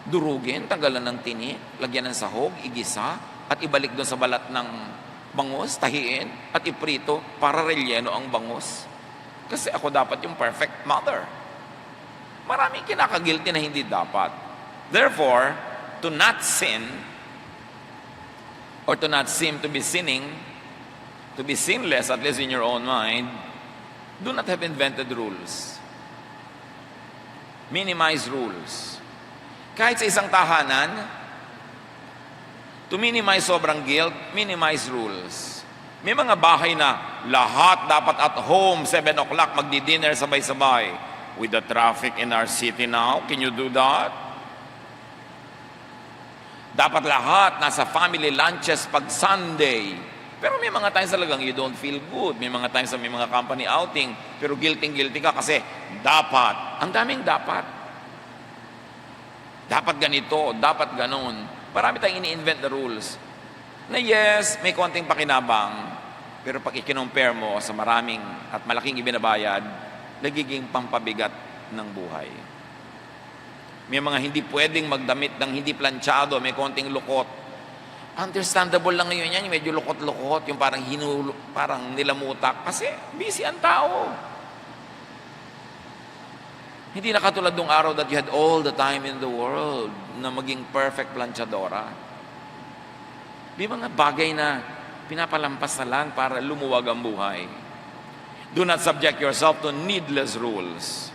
durugin, tanggalan ng tini, lagyan ng sahog, igisa, at ibalik doon sa balat ng bangos, tahiin, at iprito para relyeno ang bangos? Kasi ako dapat yung perfect mother. Maraming kinakagilty na hindi dapat. Therefore, to not sin, or to not seem to be sinning, to be sinless, at least in your own mind, do not have invented rules. Minimize rules. Kahit sa isang tahanan, To minimize sobrang guilt, minimize rules. May mga bahay na lahat dapat at home, 7 o'clock, magdi-dinner sabay-sabay. With the traffic in our city now, can you do that? Dapat lahat nasa family lunches pag Sunday. Pero may mga times talagang you don't feel good. May mga times na may mga company outing, pero guilty ka kasi dapat. Ang daming dapat. Dapat ganito, dapat ganon. Marami tayong ini-invent the rules. Na yes, may konting pakinabang, pero pag i-compare mo sa maraming at malaking ibinabayad, nagiging pampabigat ng buhay. May mga hindi pwedeng magdamit ng hindi planchado, may konting lukot. Understandable lang ngayon yan, yung medyo lukot-lukot, yung parang parang nilamutak, kasi busy ang tao. Hindi na katulad nung araw that you had all the time in the world na maging perfect planchadora. May mga bagay na pinapalampas na lang para lumuwag ang buhay. Do not subject yourself to needless rules.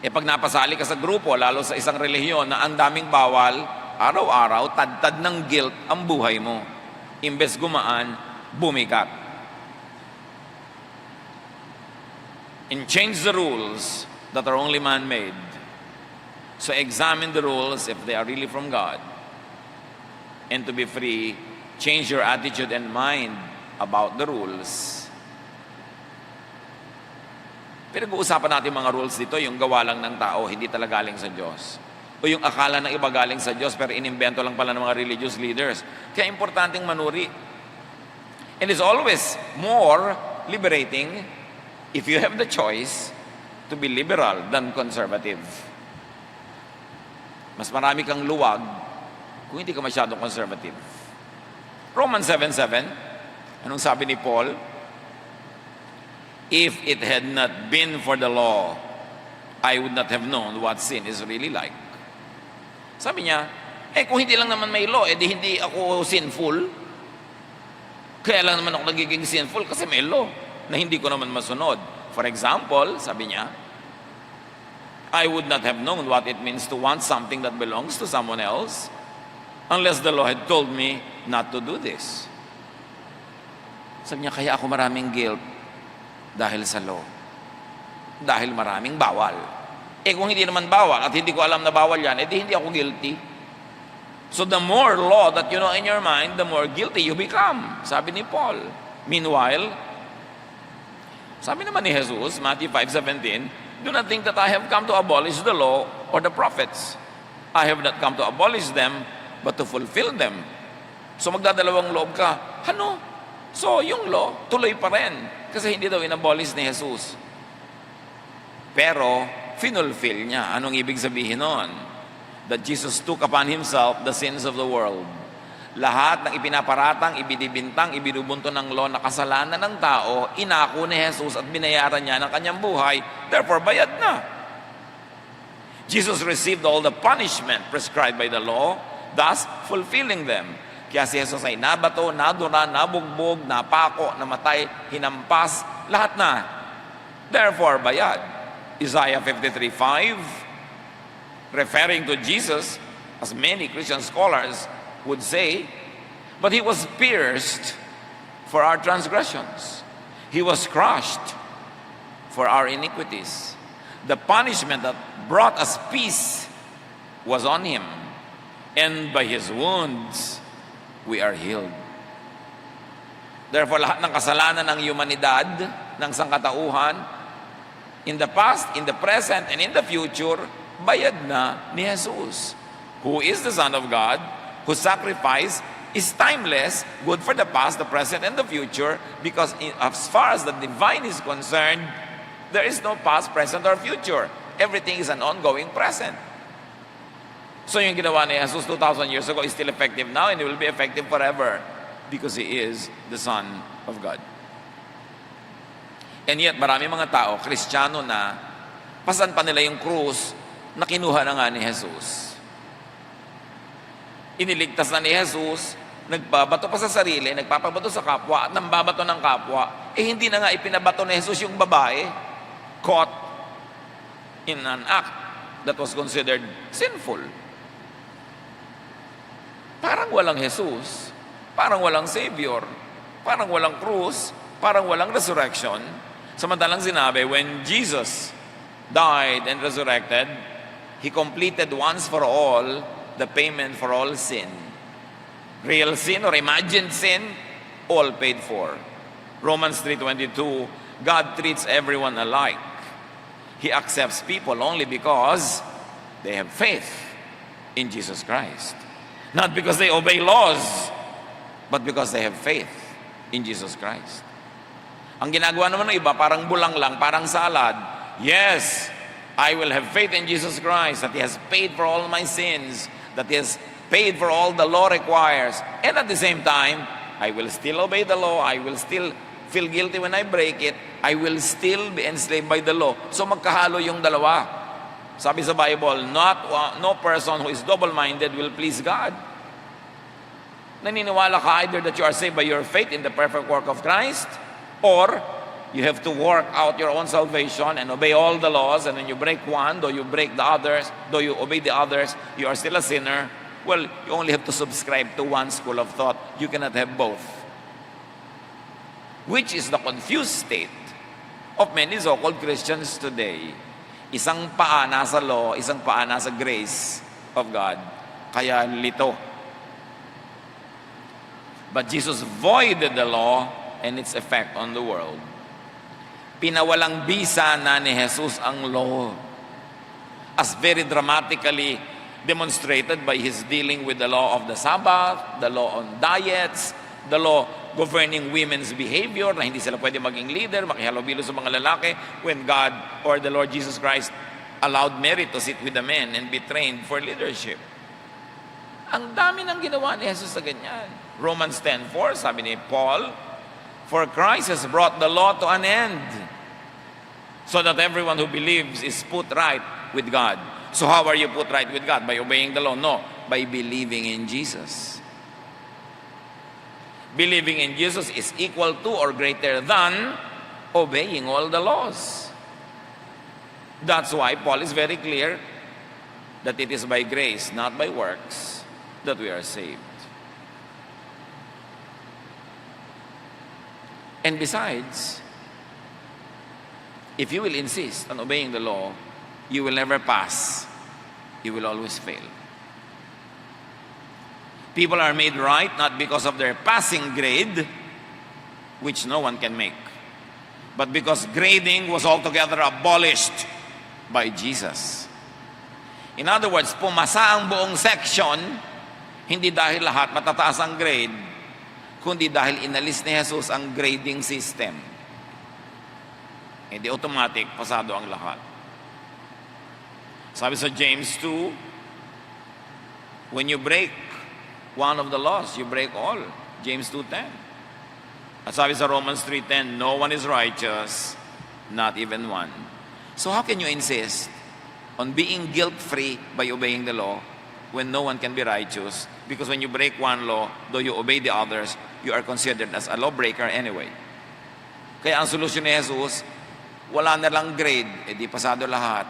Pag napasali ka sa grupo, lalo sa isang relihiyon na ang daming bawal, araw-araw, tad-tad ng guilt ang buhay mo. Imbes gumaan, bumigat. And change the rules that are only man-made. So examine the rules if they are really from God. And to be free, change your attitude and mind about the rules. Pinag-uusapan natin mga rules dito, yung gawa lang ng tao, hindi talaga galing sa Diyos. O yung akala ng iba galing sa Diyos, pero inimbento lang pala ng mga religious leaders. Kaya importanteng manuri. And it's always more liberating if you have the choice to be liberal than conservative. Mas marami kang luwag kung hindi ka masyadong conservative. Romans 7:7, anong sabi ni Paul? If it had not been for the law, I would not have known what sin is really like. Sabi niya, kung hindi lang naman may law, di hindi ako sinful. Kaya lang naman ako nagiging sinful kasi may law na hindi ko naman masunod. For example, sabi niya, I would not have known what it means to want something that belongs to someone else unless the law had told me not to do this. Sabi niya, kaya ako maraming guilt dahil sa law. Dahil maraming bawal. Kung hindi naman bawal at hindi ko alam na bawal yan, di hindi ako guilty. So the more law that you know in your mind, the more guilty you become. Sabi ni Paul. Meanwhile, sabi naman ni Jesus, Matthew 5:17, do not think that I have come to abolish the law or the prophets. I have not come to abolish them, but to fulfill them. So magdadalawang loob ka. Ano? So yung law, tuloy pa rin. Kasi hindi daw inabolish ni Jesus. Pero, finulfill niya. Anong ibig sabihin nun? That Jesus took upon Himself the sins of the world. Lahat ng ipinaparatang, ibinibintang, ibinubunto ng law na kasalanan ng tao, inako ni Jesus at binayaran niya ng kanyang buhay, therefore bayad na. Jesus received all the punishment prescribed by the law, thus fulfilling them. Kaya si Jesus ay nabato, nadura, nabugbog, napako, namatay, hinampas, lahat na. Therefore bayad. Isaiah 53:5, referring to Jesus, as many Christian scholars would say, but He was pierced for our transgressions. He was crushed for our iniquities. The punishment that brought us peace was on Him, and by His wounds, we are healed. Therefore, lahat ng kasalanan ng humanidad, ng sangkatauhan, in the past, in the present, and in the future, bayad na ni Jesus, who is the Son of God, whose sacrifice is timeless, good for the past, the present, and the future, because as far as the divine is concerned, there is no past, present, or future. Everything is an ongoing present. So yung ginawa ni Jesus 2,000 years ago is still effective now, and it will be effective forever because He is the Son of God. And yet, marami mga tao, Kristiyano na, pasan pa nila yung krus na kinuha na nga ni Jesus. Iniligtas na ni Jesus, nagbabato pa sa sarili, nagpapabato sa kapwa, at nambabato ng kapwa, hindi na nga ipinabato ni Jesus yung babae caught in an act that was considered sinful. parang walang Jesus, parang walang Savior, parang walang krus, parang walang resurrection. Samantalang sinabi, when Jesus died and resurrected, He completed once for all the payment for all sin. Real sin or imagined sin, all paid for. Romans 3:22, God treats everyone alike. He accepts people only because they have faith in Jesus Christ. Not because they obey laws, but because they have faith in Jesus Christ. Ang ginagawa naman ng iba, parang bulang lang, parang salad. Yes, I will have faith in Jesus Christ, that He has paid for all my sins, that He has paid for all the law requires. And at the same time, I will still obey the law, I will still feel guilty when I break it, I will still be enslaved by the law. So magkahalo yung dalawa. Sabi sa Bible, no person who is double-minded will please God. Naniniwala ka either that you are saved by your faith in the perfect work of Christ, or you have to work out your own salvation and obey all the laws, and when you break one, though you break the others, though you obey the others, you are still a sinner. Well, you only have to subscribe to one school of thought. You cannot have both. Which is the confused state of many so-called Christians today. Isang paa nasa law, isang paa nasa grace of God. Kaya lito. But Jesus voided the law and its effect on the world. Pinawalang bisa na ni Jesus ang law, as very dramatically demonstrated by His dealing with the law of the Sabbath, the law on diets, the law governing women's behavior, na hindi sila pwede maging leader, makihalubilo sa mga lalaki, when God or the Lord Jesus Christ allowed Mary to sit with the men and be trained for leadership. Ang dami ng ginawa ni Jesus sa ganyan. Romans 10:4, sabi ni Paul, for Christ has brought the law to an end, so that everyone who believes is put right with God. So how are you put right with God? By obeying the law? No, by believing in Jesus. Believing in Jesus is equal to or greater than obeying all the laws. That's why Paul is very clear that it is by grace, not by works, that we are saved. And besides, if you will insist on obeying the law, you will never pass. You will always fail. People are made right not because of their passing grade, which no one can make, but because grading was altogether abolished by Jesus. In other words, pumasa ang buong section, hindi dahil lahat matataas ang grade, kundi dahil inalis ni Jesus ang grading system. Hindi automatic, pasado ang lahat. Sabi sa James 2, when you break one of the laws, you break all. James 2:10. At sabi sa Romans 3:10, no one is righteous, not even one. So how can you insist on being guilt-free by obeying the law when no one can be righteous? Because when you break one law, though you obey the others, you are considered as a lawbreaker anyway. Kaya ang solusyon ni Jesus, wala na lang grade, di pasado lahat.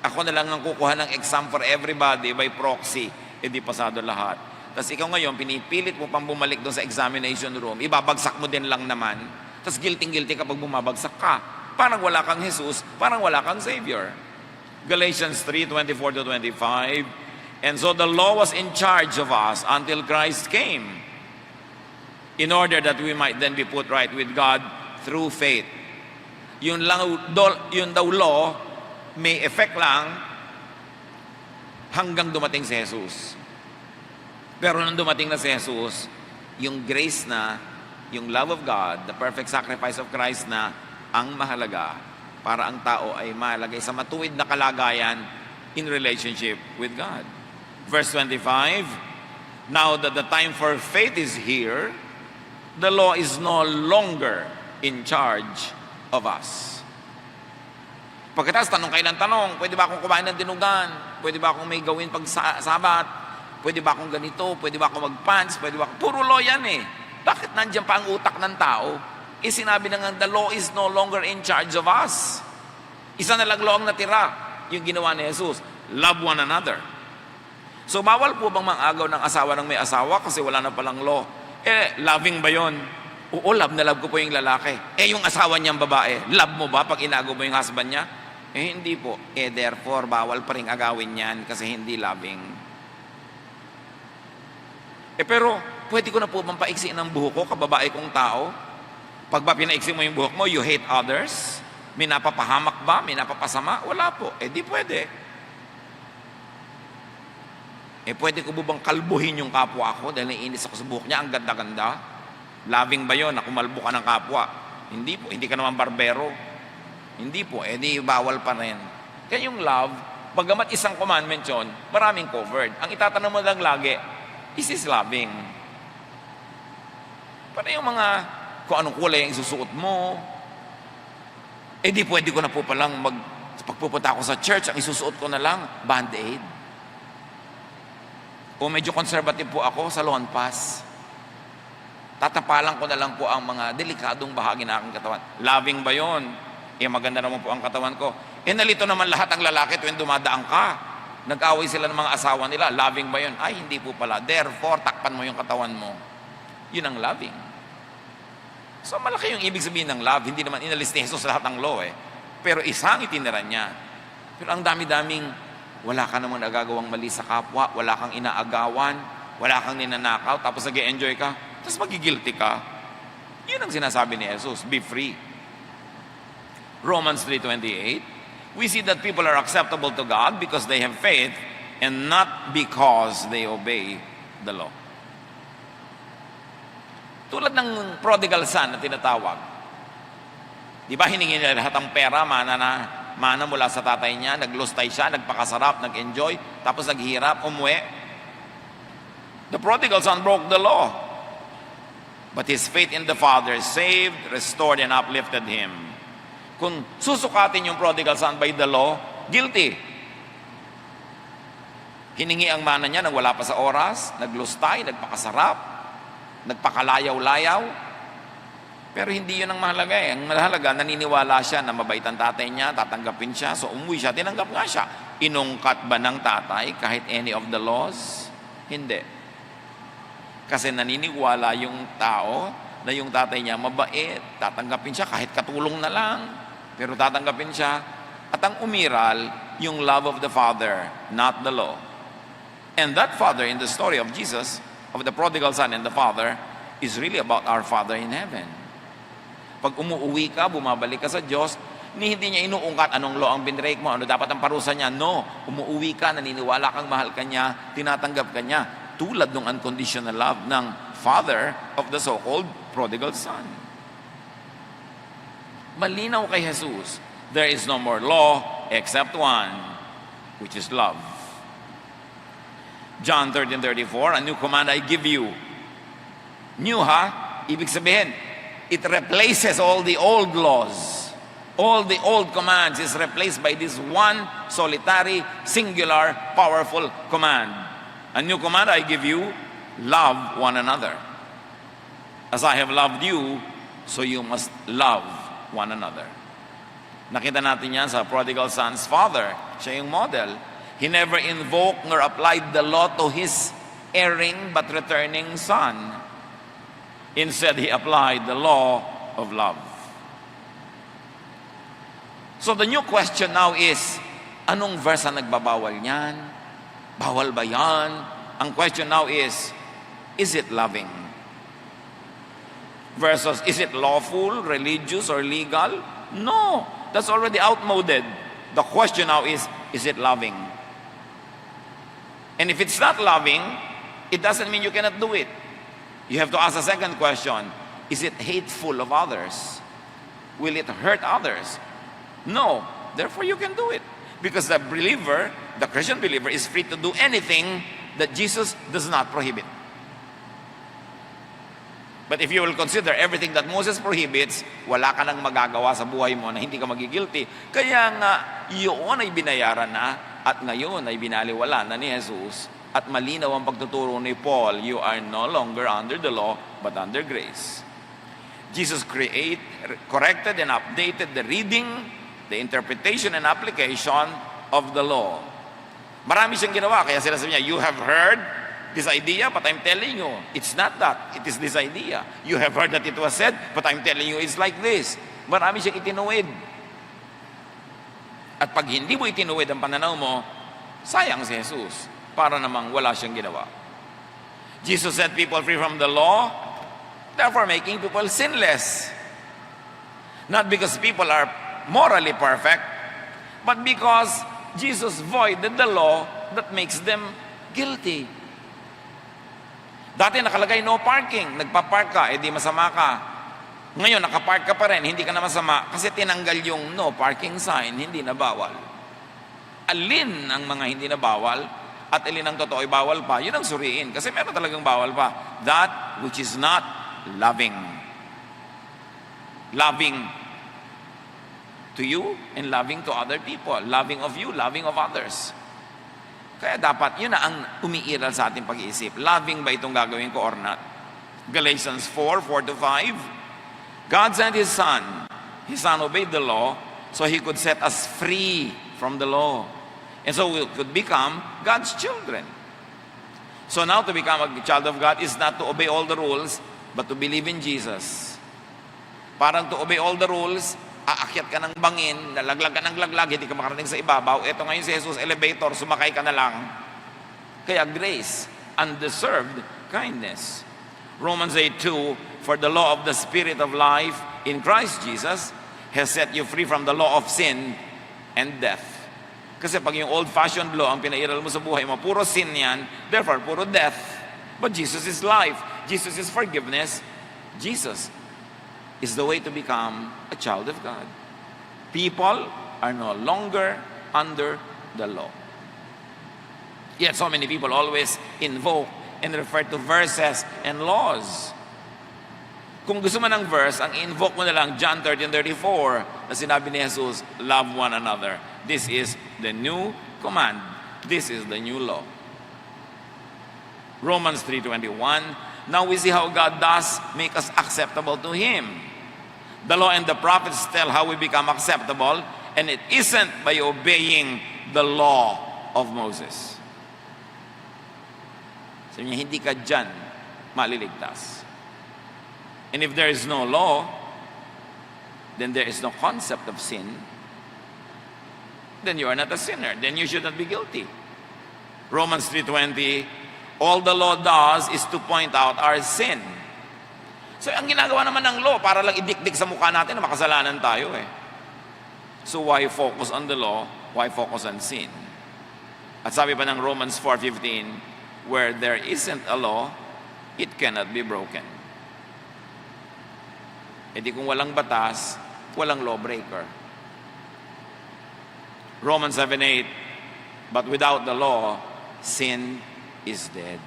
Ako na lang ang kukuha ng exam for everybody by proxy, di pasado lahat. Tapos ikaw ngayon, pinipilit mo pang bumalik doon sa examination room, ibabagsak mo din lang naman. Tapos guilty kapag bumabagsak ka. Parang wala kang Jesus, parang wala kang Savior. Galatians 3:24-25, and so the law was in charge of us until Christ came, in order that we might then be put right with God through faith. Yun daw law, may effect lang hanggang dumating si Jesus. Pero nung dumating na si Jesus, yung grace na, yung love of God, the perfect sacrifice of Christ na ang mahalaga para ang tao ay malagay sa matuwid na kalagayan in relationship with God. Verse 25, now that the time for faith is here, the law is no longer in charge of us. Pagkatapos, tanong kayo ng tanong, pwede ba akong kumain ng dinugan? Pwede ba akong may gawin pag sabat? Pwede ba akong ganito? Pwede ba akong mag-pants? Pwede ba akong... Puro law yan eh. Bakit nandiyan pa ang utak ng tao? Sinabi na nga, the law is no longer in charge of us. Isa na lang law ang natira, yung ginawa ni Jesus. Love one another. So, bawal po bang mang-agaw ng asawa ng may asawa kasi wala na palang law? Loving ba yon? Oo, love na love ko po yung lalaki. Yung asawa niyang babae, love mo ba pag inagaw mo yung husband niya? Hindi po. Therefore, bawal pa rin agawin yan kasi hindi loving. Pero, pwede ko na po bang paiksiin ang buhok ko, kababae kong tao? Pag ba pinaiksi mo yung buhok mo, you hate others? May napapahamak ba? May napapasama? Wala po. Di pwede. Pwede ko bang kalbuhin yung kapwa ko dahil naiinis ako sa buhok niya? Ang ganda-ganda. Loving ba yun na kumalbo ka ng kapwa? Hindi po. Hindi ka naman barbero. Hindi po. Di bawal pa rin. Kaya yung love, bagamat isang commandment yun, maraming covered. Ang itatanong mo lang lagi, is this loving? Para yung mga, kung anong kulay ang isusuot mo, di pwede ko na po palang pagpupunta ako sa church, ang isusuot ko na lang, band-aid. O medyo conservative po ako sa lawn pass. Tatapalan ko na lang po ang mga delikadong bahagi ng aking katawan. Loving ba yun? Maganda naman po ang katawan ko. Nalito naman lahat ang lalaki tuwing dumadaan ka. Nag-away sila ng mga asawa nila. Loving ba yun? Hindi po pala. Therefore, takpan mo yung katawan mo. Yun ang loving. So, malaki yung ibig sabihin ng love. Hindi naman inalis ni Jesus lahat ng law Pero isang itinira niya. Pero ang dami-daming wala ka naman nagagawang mali sa kapwa, wala kang inaagawan, wala kang ninanakaw, tapos nag-enjoy ka, tapos magigilty ka. Yun ang sinasabi ni Jesus, be free. Romans 3:28, we see that people are acceptable to God because they have faith and not because they obey the law. Tulad ng prodigal son na tinatawag. Di ba hiningi niya lahat ang pera, mana mula sa tatay niya, naglustay siya, nagpakasarap, nag-enjoy, tapos naghihirap, umuwi. The prodigal son broke the law. But his faith in the Father saved, restored, and uplifted him. Kung susukatin yung prodigal son by the law, guilty. Hiningi ang mana niya nang wala pa sa oras, naglustay, nagpakasarap, nagpakalayaw-layaw. Pero hindi yun ang mahalaga Ang mahalaga, naniniwala siya na mabait ang tatay niya, tatanggapin siya. So umuwi siya, tinanggap nga siya. Inungkat ba ng tatay kahit any of the laws? Hindi. Kasi naniniwala yung tao na yung tatay niya mabait, tatanggapin siya kahit katulong na lang. Pero tatanggapin siya. At ang umiral, yung love of the Father, not the law. And that Father in the story of Jesus, of the prodigal son and the Father, is really about our Father in heaven. Pag umuwi ka, bumabalik ka sa Diyos, hindi niya inuungkat anong law ang binrake mo, ano dapat ang parusa niya. No, umuwi ka, naniniwala kang mahal ka niya, tinatanggap ka niya. Tulad ng unconditional love ng Father of the so-called prodigal son. Malinaw kay Jesus, there is no more law except one, which is love. John 13:34, a new command I give you. New ibig sabihin, it replaces all the old laws. All the old commands is replaced by this one solitary, singular, powerful command. A new command I give you, love one another. As I have loved you, so you must love one another. Nakita natin yan sa prodigal son's father. Siya yung model. He never invoked nor applied the law to his erring but returning son. Instead, he applied the law of love. So the new question now is, anong verse ang nagbabawal niyan? Bawal ba yan? Ang question now is it loving? Versus, is it lawful, religious, or legal? No, that's already outmoded. The question now is it loving? And if it's not loving, it doesn't mean you cannot do it. You have to ask a second question. Is it hateful of others? Will it hurt others? No. Therefore, you can do it. Because the believer, the Christian believer, is free to do anything that Jesus does not prohibit. But if you will consider everything that Moses prohibits, wala ka nang magagawa sa buhay mo na hindi ka magigilty. Kaya nga, yun ay binayaran na at ngayon ay binaliwala na ni Jesus. At malinaw ang pagtuturo ni Paul, you are no longer under the law, but under grace. Jesus corrected and updated the reading, the interpretation and application of the law. Marami siyang ginawa, kaya sila sabi niya, you have heard this idea, but I'm telling you, it's not that. It is this idea. You have heard that it was said, but I'm telling you, it's like this. Marami siyang itinuwid. At pag hindi mo itinuwid ang pananaw mo, sayang si Jesus. Para namang wala siyang ginawa. Jesus set people free from the law, therefore making people sinless. Not because people are morally perfect, but because Jesus voided the law that makes them guilty. Dati nakalagay no parking, nagpa-park ka, edi masama ka. Ngayon nakapark ka pa rin, hindi ka na masama kasi tinanggal yung no parking sign, hindi na bawal. Alin ang mga hindi na bawal at alin ang totoo ay bawal pa, yun ang suriin. Kasi meron talagang bawal pa. That which is not loving. Loving to you and loving to other people. Loving of you, loving of others. Kaya dapat, yun na ang umiiral sa ating pag-iisip. Loving ba itong gagawin ko or not? Galatians 4:4-5. God sent His Son. His Son obeyed the law so He could set us free from the law. And so we could become God's children. So now to become a child of God is not to obey all the rules, but to believe in Jesus. Parang to obey all the rules, aakyat ka ng bangin, nalaglag ka ng laglag, hindi ka makarating sa ibabaw. Ito ngayon si Jesus, elevator, sumakay ka na lang. Kaya grace, undeserved kindness. Romans 8:2, for the law of the Spirit of life in Christ Jesus has set you free from the law of sin and death. Kasi pag yung old-fashioned law ang pinairal mo sa buhay mo, puro sin yan, therefore puro death. But Jesus is life. Jesus is forgiveness. Jesus is the way to become a child of God. People are no longer under the law. Yet so many people always invoke and refer to verses and laws. Kung gusto mo ng verse, ang invoke mo na lang John 13:34 na sinabi ni Jesus, love one another. This is the new command. This is the new law. Romans 3:21, now we see how God does make us acceptable to Him. The law and the prophets tell how we become acceptable, and it isn't by obeying the law of Moses. Sabi niya, hindi ka dyan maliligtas. And if there is no law, then there is no concept of sin. Then you are not a sinner. Then you should not be guilty. Romans 3:20, all the law does is to point out our sin. So ang ginagawa naman ng law, para lang idikdik sa mukha natin na makasalanan tayo eh. So why focus on the law? Why focus on sin? At sabi pa ng Romans 4:15, where there isn't a law, it cannot be broken. E di kung walang batas, walang lawbreaker. Romans 7:8, but without the law, sin is dead.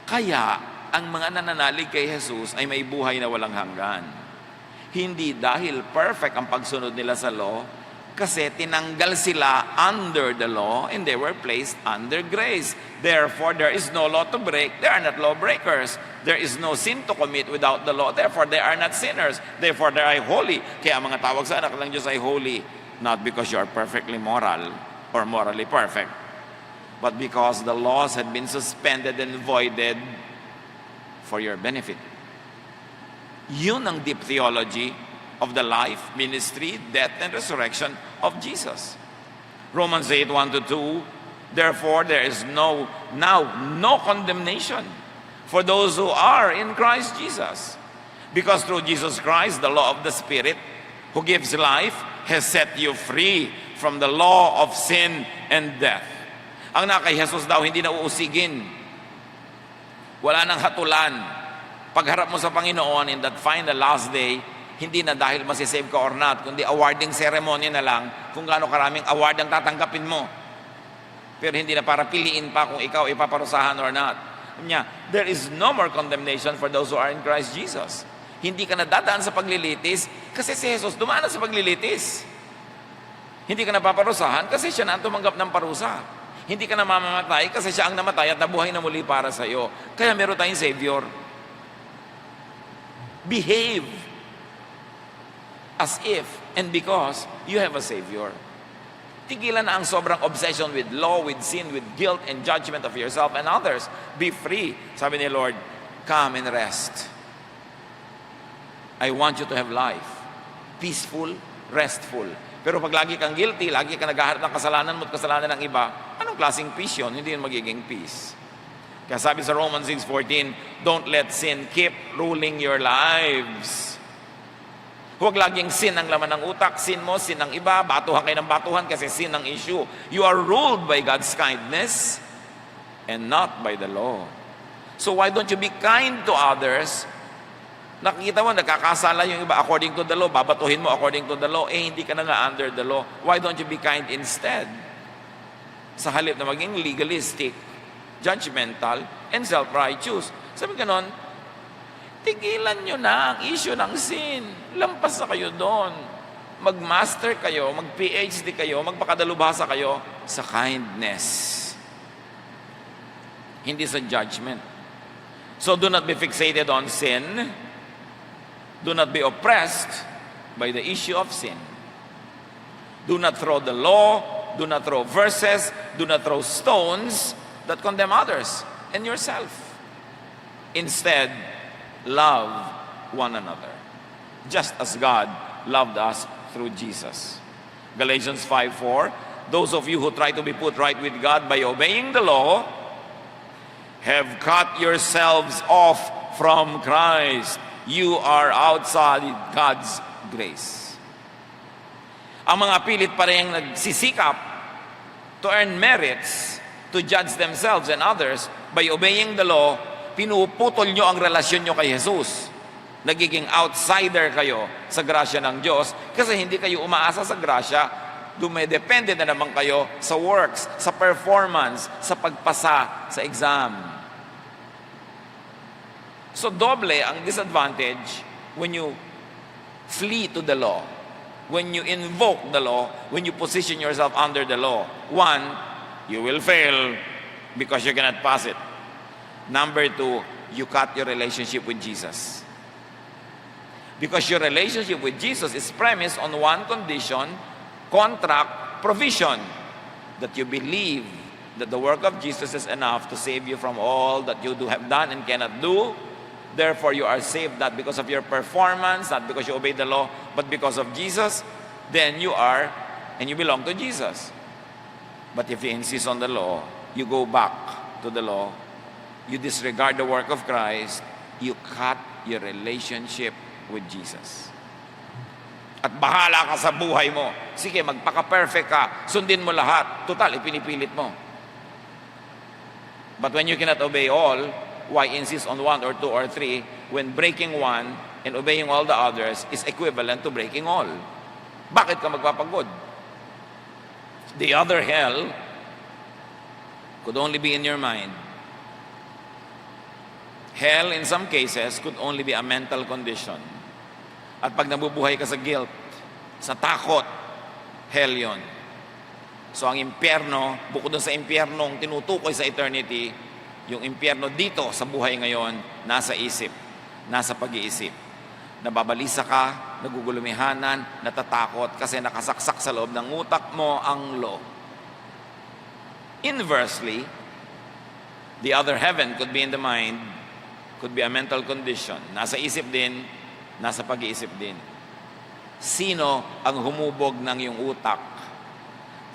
Kaya, ang mga nananalig kay Jesus ay may buhay na walang hanggan. Hindi dahil perfect ang pagsunod nila sa law, kasi tinanggal sila under the law and they were placed under grace. Therefore, there is no law to break. They are not lawbreakers. There is no sin to commit without the law. Therefore, they are not sinners. Therefore, they are holy. Kaya ang mga tawag sa anak ng Diyos ay holy. Not because you are perfectly moral or morally perfect, but because the laws had been suspended and voided for your benefit. Yun ang deep theology of the life, ministry, death, and resurrection of Jesus. Romans 8:1-2, therefore there is now no condemnation for those who are in Christ Jesus. Because through Jesus Christ, the law of the Spirit, who gives life, has set you free from the law of sin and death. Ang na kay Jesus daw, hindi na uusigin. Wala nang hatulan. Pagharap mo sa Panginoon in that final last day, hindi na dahil masisave ka or not, kundi awarding ceremony na lang kung gaano karaming award ang tatanggapin mo. Pero hindi na para piliin pa kung ikaw ipaparusahan or not. There is no more condemnation for those who are in Christ Jesus. Hindi ka na dadaan sa paglilitis kasi si Jesus dumaan na sa paglilitis. Hindi ka na paparusahan kasi siya na ang tumanggap ng parusa. Hindi ka na mamamatay kasi siya ang namatay at nabuhay na muli para sa iyo. Kaya meron tayong Savior. Behave as if and because you have a Savior. Tigilan na ang sobrang obsession with law, with sin, with guilt, and judgment of yourself and others. Be free. Sabi ni Lord, come and rest. I want you to have life. Peaceful, restful. Pero pag lagi kang guilty, lagi kang naghaharap ng kasalanan mo at kasalanan ng iba, anong klaseng peace yun? Hindi yun magiging peace. Kaya sabi sa Romans 6:14, don't let sin keep ruling your lives. Huwag laging sin ang laman ng utak, sin mo, sin ng iba, batuhan kayo ng batuhan kasi sin ang issue. You are ruled by God's kindness and not by the law. So why don't you be kind to others? Nakikita mo, nakakasala yung iba according to the law, babatuhin mo according to the law, hindi ka na nga under the law. Why don't you be kind instead? Sa halip na maging legalistic, judgmental, and self-righteous. Sabi ganon, tigilan nyo na ang issue ng sin. Lampas na kayo doon. Mag-master kayo, mag-PhD kayo, magpakadalubhasa kayo sa kindness. Hindi sa judgment. So do not be fixated on sin. Do not be oppressed by the issue of sin. Do not throw the law, do not throw verses, do not throw stones that condemn others and yourself. Instead, love one another, just as God loved us through Jesus. Galatians 5:4, those of you who try to be put right with God by obeying the law have cut yourselves off from Christ. You are outside God's grace. Ang mga pilit pa rin nagsisikap to earn merits, to judge themselves and others by obeying the law, pinuputol nyo ang relasyon nyo kay Jesus. Nagiging outsider kayo sa grasya ng Diyos kasi hindi kayo umaasa sa grasya, dumedepende na naman kayo sa works, sa performance, sa pagpasa sa exam. So doble ang disadvantage when you flee to the law, when you invoke the law, when you position yourself under the law. One, you will fail because you cannot pass it. Number two, you cut your relationship with Jesus. Because your relationship with Jesus is premised on one condition, contract, provision, that you believe that the work of Jesus is enough to save you from all that you have done and cannot do. Therefore, you are saved not because of your performance, not because you obey the law, but because of Jesus. Then you are, and you belong to Jesus. But if you insist on the law, you go back to the law, you disregard the work of Christ, you cut your relationship with Jesus. At bahala ka sa buhay mo. Sige, magpaka-perfect ka. Sundin mo lahat. Total, ipinipilit mo. But when you cannot obey all, why insist on one or two or three when breaking one and obeying all the others is equivalent to breaking all? Bakit ka magpapagod? The other hell could only be in your mind. Hell, in some cases, could only be a mental condition. At pag nabubuhay ka sa guilt, sa takot, hell yon. So ang impyerno, bukod dun sa impyernong tinutukoy sa eternity, yung impyerno dito sa buhay ngayon, nasa isip, nasa pag-iisip. Nababalisa ka, nagugulumihanan, natatakot kasi nakasaksak sa loob ng utak mo ang law. Inversely, the other heaven could be in the mind, could be a mental condition. Nasa isip din, nasa pag-iisip din. Sino ang humubog ng iyong utak?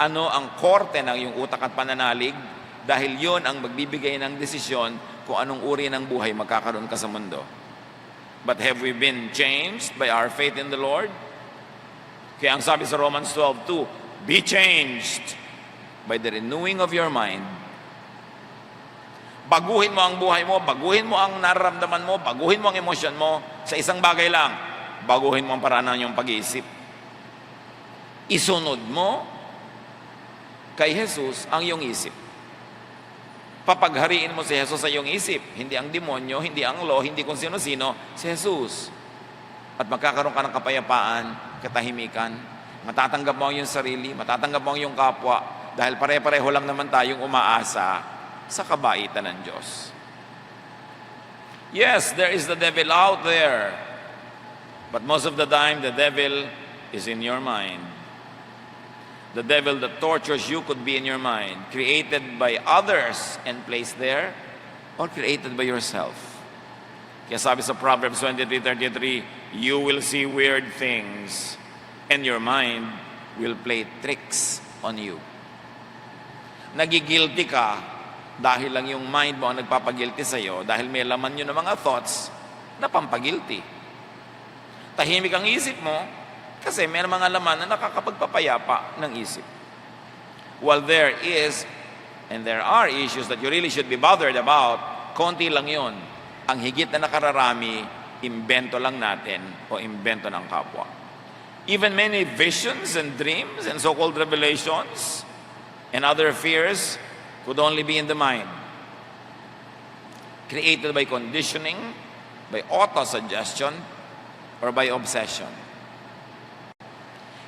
Ano ang korte ng iyong utak at pananalig? Dahil yon ang magbibigay ng desisyon kung anong uri ng buhay magkakaroon ka sa mundo. But have we been changed by our faith in the Lord? Kaya ang sabi sa Romans 12:2, be changed by the renewing of your mind. Baguhin mo ang buhay mo, baguhin mo ang nararamdaman mo, baguhin mo ang emosyon mo sa isang bagay lang. Baguhin mo ang paraan ng iyong pag-iisip. Isunod mo kay Jesus ang iyong isip. Papaghariin mo si Jesus sa iyong isip. Hindi ang demonyo, hindi ang law, hindi kung sino-sino, si Jesus. At magkakaroon ka ng kapayapaan, katahimikan. Matatanggap mo ang iyong sarili, matatanggap mo ang iyong kapwa, dahil pare-pareho lang naman tayong umaasa sa kabaitan ng Diyos. Yes, there is the devil out there. But most of the time, the devil is in your mind. The devil that tortures you could be in your mind, created by others and placed there, or created by yourself. Kaya sabi sa Proverbs 23:33, you will see weird things, and your mind will play tricks on you. Nagigilty ka dahil lang yung mind mo ang nagpapagilty sa'yo, dahil may laman yun ng mga thoughts na pampagilty. Tahimik ang isip mo, kasi may mga laman na nakakapagpapayapa ng isip. While there is, and there are issues that you really should be bothered about, konti lang yon. Ang higit na nakararami, imbento lang natin o imbento ng kapwa. Even many visions and dreams and so-called revelations and other fears could only be in the mind. Created by conditioning, by auto-suggestion, or by obsession.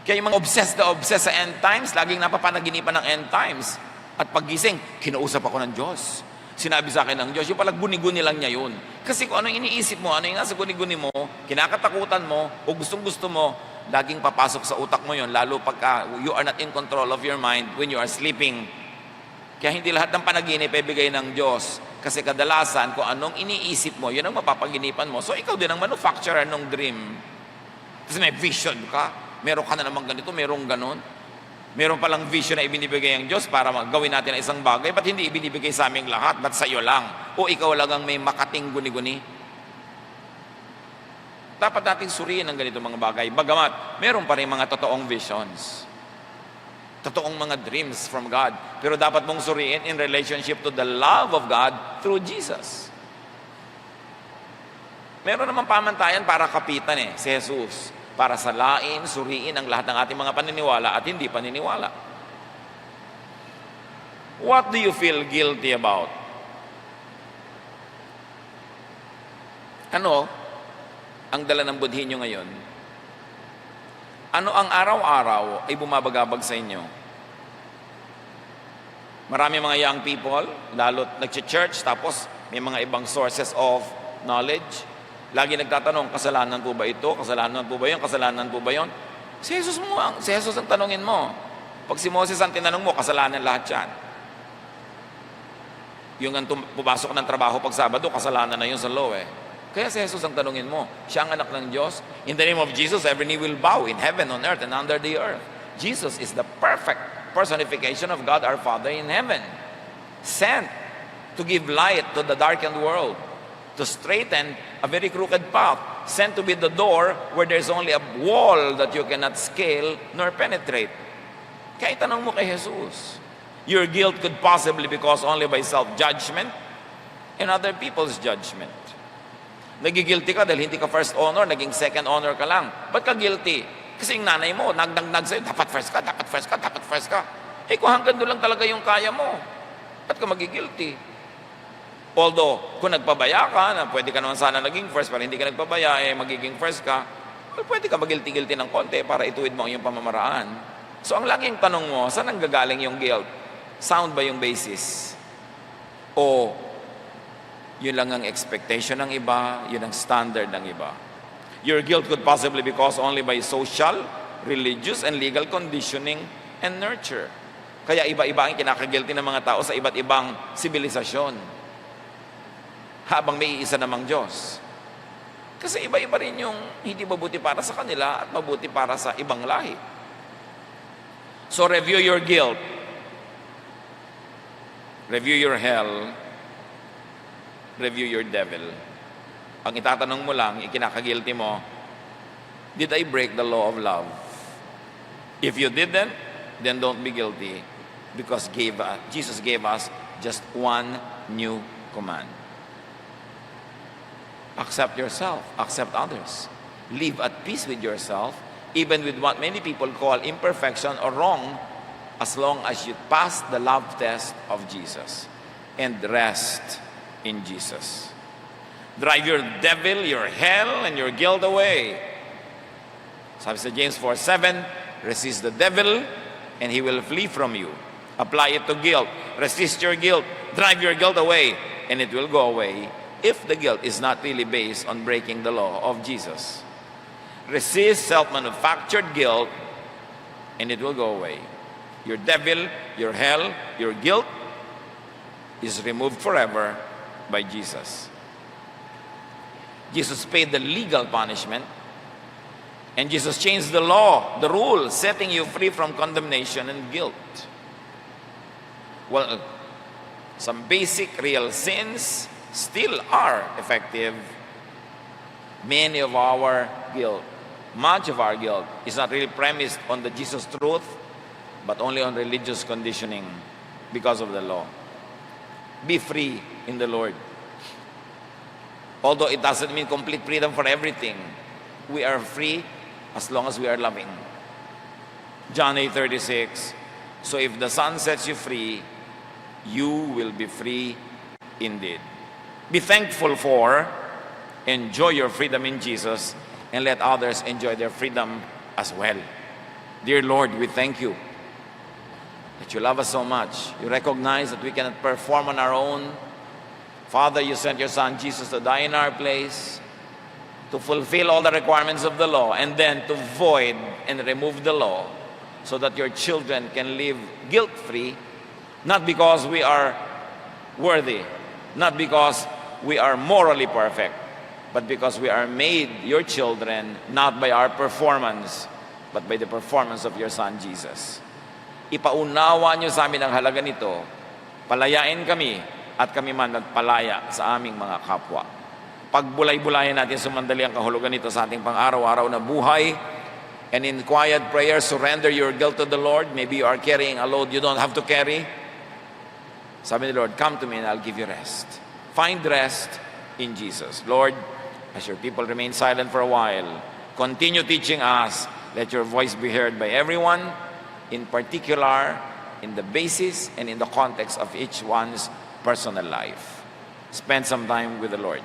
Kaya yung mga obsessed sa end times, laging napapanaginipan ng end times. At paggising, kinausap ako ng Diyos. Sinabi sa akin ng Diyos, yung palang guni-guni lang niya yun. Kasi kung ano yung iniisip mo, ano yung nasa guni-guni mo, kinakatakutan mo, o gustong-gusto mo, laging papasok sa utak mo yun, lalo pagka you are not in control of your mind when you are sleeping. Kaya hindi lahat ng panaginip ay bigay ng Diyos. Kasi kadalasan, kung anong iniisip mo, yun ang mapapaginipan mo. So ikaw din ang manufacturer ng dream. Kasi may vision ka. Meron ka na naman ganito, merong ganon. Meron palang vision na ibinibigay ang Diyos para gawin natin ang isang bagay. Ba't hindi ibinibigay sa aming lahat? Ba't sa'yo lang? O ikaw lang ang may makating guni-guni? Dapat natin suriin ang ganito mga bagay. Bagamat, meron pa rin mga totoong visions. Totoong mga dreams from God. Pero dapat mong suriin in relationship to the love of God through Jesus. Meron naman pamantayan para kapitan si Jesus. Para salain, suriin ang lahat ng ating mga paniniwala at hindi paniniwala. What do you feel guilty about? Ano ang dala ng budhin nyo ngayon? Ano ang araw-araw ay bumabagabag sa inyo? Marami mga young people, lalo't nag-church, tapos may mga ibang sources of knowledge. Lagi nagtatanong, kasalanan po ba ito? Kasalanan po ba yun? Kasalanan po ba yun? Si Jesus ang tanongin mo. Pag si Moses ang tinanong mo, kasalanan lahat yan. Yung ang pumasok ng trabaho pag Sabado, kasalanan na yun sa law Kaya si Jesus ang tanongin mo. Siya ang anak ng Diyos. In the name of Jesus, every knee will bow in heaven, on earth, and under the earth. Jesus is the perfect personification of God our Father in heaven. Sent to give light to the darkened world. To straighten a very crooked path, sent to be the door where there's only a wall that you cannot scale nor penetrate. Kaya itanong mo kay Jesus, your guilt could possibly be caused only by self-judgment and other people's judgment. Nagigilty ka dahil hindi ka first honor, naging second honor ka lang. Ba't ka guilty? Kasi yung nanay mo, nagdagdag sa'yo, dapat first ka, dapat first ka, dapat first ka. Kung hanggang doon lang talaga yung kaya mo, ba't ka magigilty? Although, kung nagpabaya ka, na pwede ka naman sana naging first, pero hindi ka nagpabaya, magiging first ka, pwede ka magilty-gilty ng konti para ituwid mo ang iyong pamamaraan. So, ang laging tanong mo, saan ang gagaling yung guilt? Sound ba yung basis? O, yun lang ang expectation ng iba, yun ang standard ng iba. Your guilt could possibly be caused only by social, religious, and legal conditioning and nurture. Kaya iba-iba ang kinakagilty ng mga tao sa iba't ibang sibilisasyon. Habang may iisa namang Diyos. Kasi iba-iba rin yung hindi mabuti para sa kanila at mabuti para sa ibang lahi. So review your guilt. Review your hell. Review your devil. Ang itatanong mo lang, ikinakagilty mo, did I break the law of love? If you didn't, then don't be guilty. Because Jesus gave us just one new command. Accept yourself, accept others. Live at peace with yourself, even with what many people call imperfection or wrong, as long as you pass the love test of Jesus and rest in Jesus. Drive your devil, your hell, and your guilt away. Sabi sa James 4:7, resist the devil, and he will flee from you. Apply it to guilt. Resist your guilt. Drive your guilt away, and it will go away if the guilt is not really based on breaking the law of Jesus. Resist self-manufactured guilt, and it will go away. Your devil, your hell, your guilt is removed forever by Jesus. Jesus paid the legal punishment, and Jesus changed the law, the rule, setting you free from condemnation and guilt. Well, some basic real sins still are effective. Many of our guilt, much of our guilt, is not really premised on the Jesus truth, but only on religious conditioning because of the law. Be free in the Lord. Although it doesn't mean complete freedom for everything, we are free as long as we are loving. John 8:36, so if the Son sets you free, you will be free indeed. Be thankful for, enjoy your freedom in Jesus, and let others enjoy their freedom as well. Dear Lord, we thank you that you love us so much. You recognize that we cannot perform on our own. Father, you sent your Son Jesus to die in our place, to fulfill all the requirements of the law, and then to void and remove the law so that your children can live guilt-free, not because we are worthy, not because we are morally perfect, but because we are made your children not by our performance, but by the performance of your Son Jesus. Ipaunawa niyo sa amin ang halaga nito, palayain kami at kami man nagpalaya sa aming mga kapwa. Pagbulay-bulayan natin sumandali ang kahulugan nito sa ating pang-araw-araw na buhay, and in quiet prayer, surrender your guilt to the Lord. Maybe you are carrying a load you don't have to carry. Sabi ni Lord, come to me and I'll give you rest. Find rest in Jesus. Lord, as your people remain silent for a while, continue teaching us. Let your voice be heard by everyone, in particular, in the basis and in the context of each one's personal life. Spend some time with the Lord.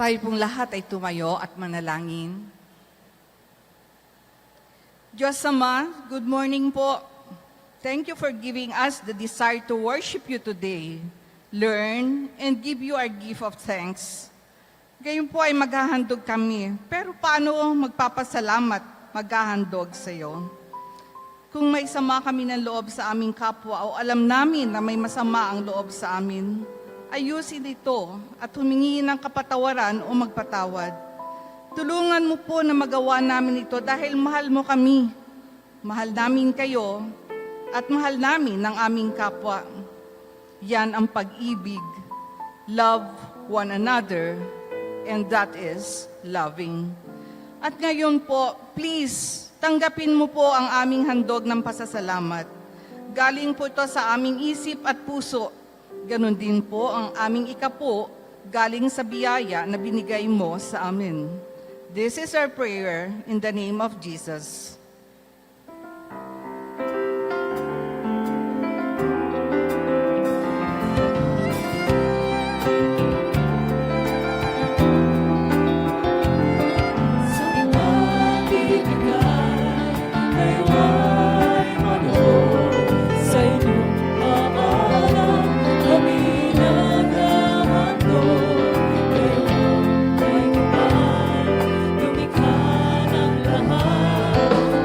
Tayo pong lahat ay tumayo at manalangin. Diyos Ama, good morning po. Thank you for giving us the desire to worship you today, learn, and give you our gift of thanks. Ngayon po ay maghahandog kami, pero paano magpapasalamat, maghahandog sa iyo? Kung may sama kami ng loob sa aming kapwa o alam namin na may masama ang loob sa amin, ayusin ito at humingi ng kapatawaran o magpatawad. Tulungan mo po na magawa namin ito dahil mahal mo kami. Mahal namin kayo at mahal namin ang aming kapwa. Yan ang pag-ibig. Love one another, and that is loving. At ngayon po, please, tanggapin mo po ang aming handog ng pasasalamat. Galing po ito sa aming isip at puso. Ganon din po ang aming ikapo galing sa biyaya na binigay mo sa amin. This is our prayer in the name of Jesus. Sa iba't ibigay ay huwag manhod. Sa inyong paalam kami naghahandog. Kayo ay kapal, lumikha ng lahat.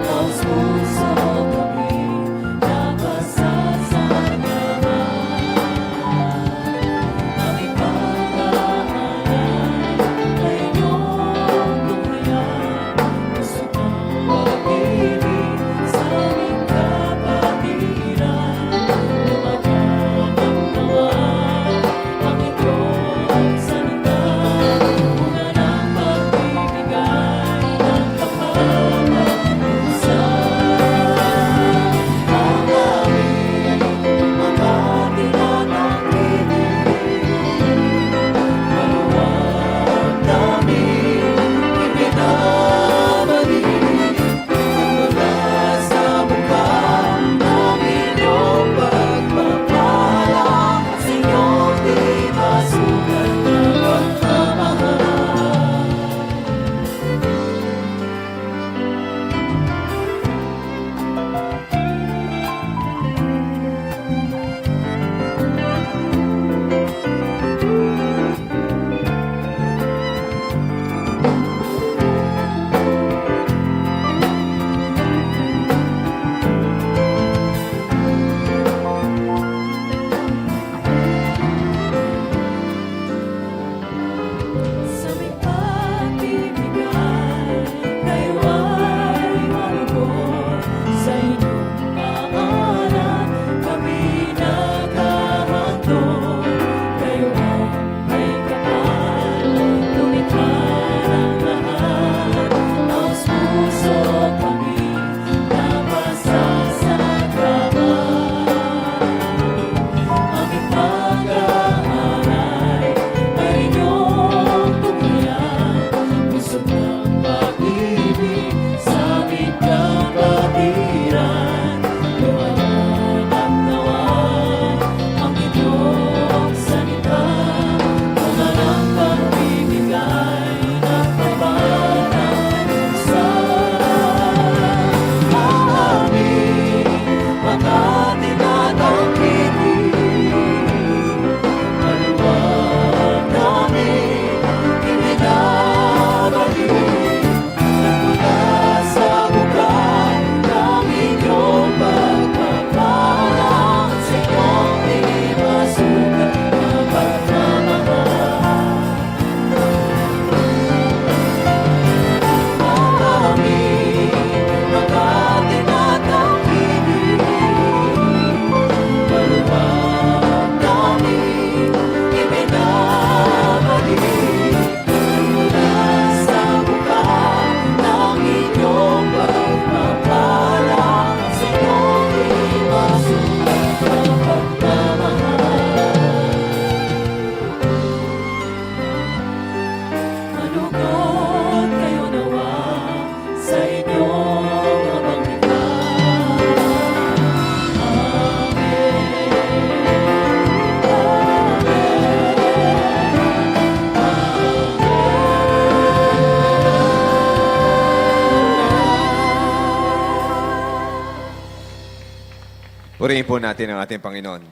Purihin po natin ang ating Panginoon.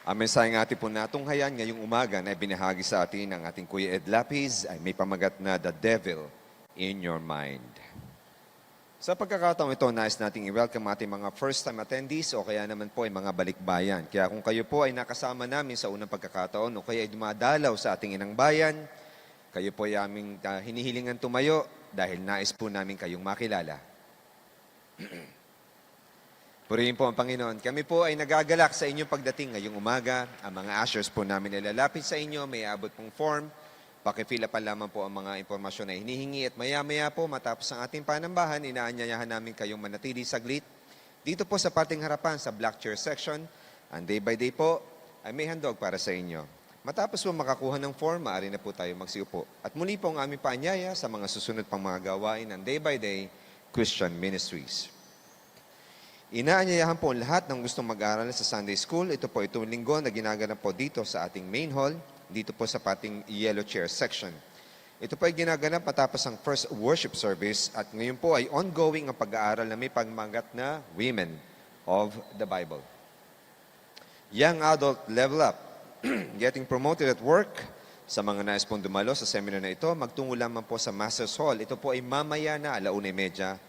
Ang mensaheng ating po natunghayan ngayong umaga na binahagi sa atin ng ating Kuya Ed Lapis ay may pamagat na The Devil in Your Mind. Sa pagkakataong ito, nais nating i-welcome ating mga first-time attendees o kaya naman po ay mga balikbayan. Kaya kung kayo po ay nakasama namin sa unang pagkakataon o kaya ay dumadalaw sa ating inang bayan, kayo po ay aming hinihilingan tumayo dahil nais po namin kayong makilala. Purihin po ang Panginoon. Kami po ay nagagalak sa inyong pagdating ngayong umaga. Ang mga ushers po namin ay lalapit sa inyo. May abot pong form. Pakifila pa lamang po ang mga impormasyon na hinihingi. At maya-maya po matapos ang ating panambahan, inaanyayahan namin kayong manatili saglit. Dito po sa pating harapan sa black chair section, ang day by day po ay may handog para sa inyo. Matapos po makakuha ng form, maaari na po tayo magsiupo. At muli po ang aming paanyaya sa mga susunod pang mga gawain ng day by day Christian Ministries. Inaanyayahan po ang lahat ng gustong mag-aaral sa Sunday School. Ito po itong linggo na ginaganap po dito sa ating main hall, dito po sa pating yellow chair section. Ito po ay ginaganap matapos ang first worship service at ngayon po ay ongoing ang pag-aaral na may pagmagat na Women of the Bible. Young adult level up, getting promoted at work. Sa mga nais pong dumalo sa seminar na ito, magtungo lamang po sa Master's Hall. Ito po ay mamaya na 1:30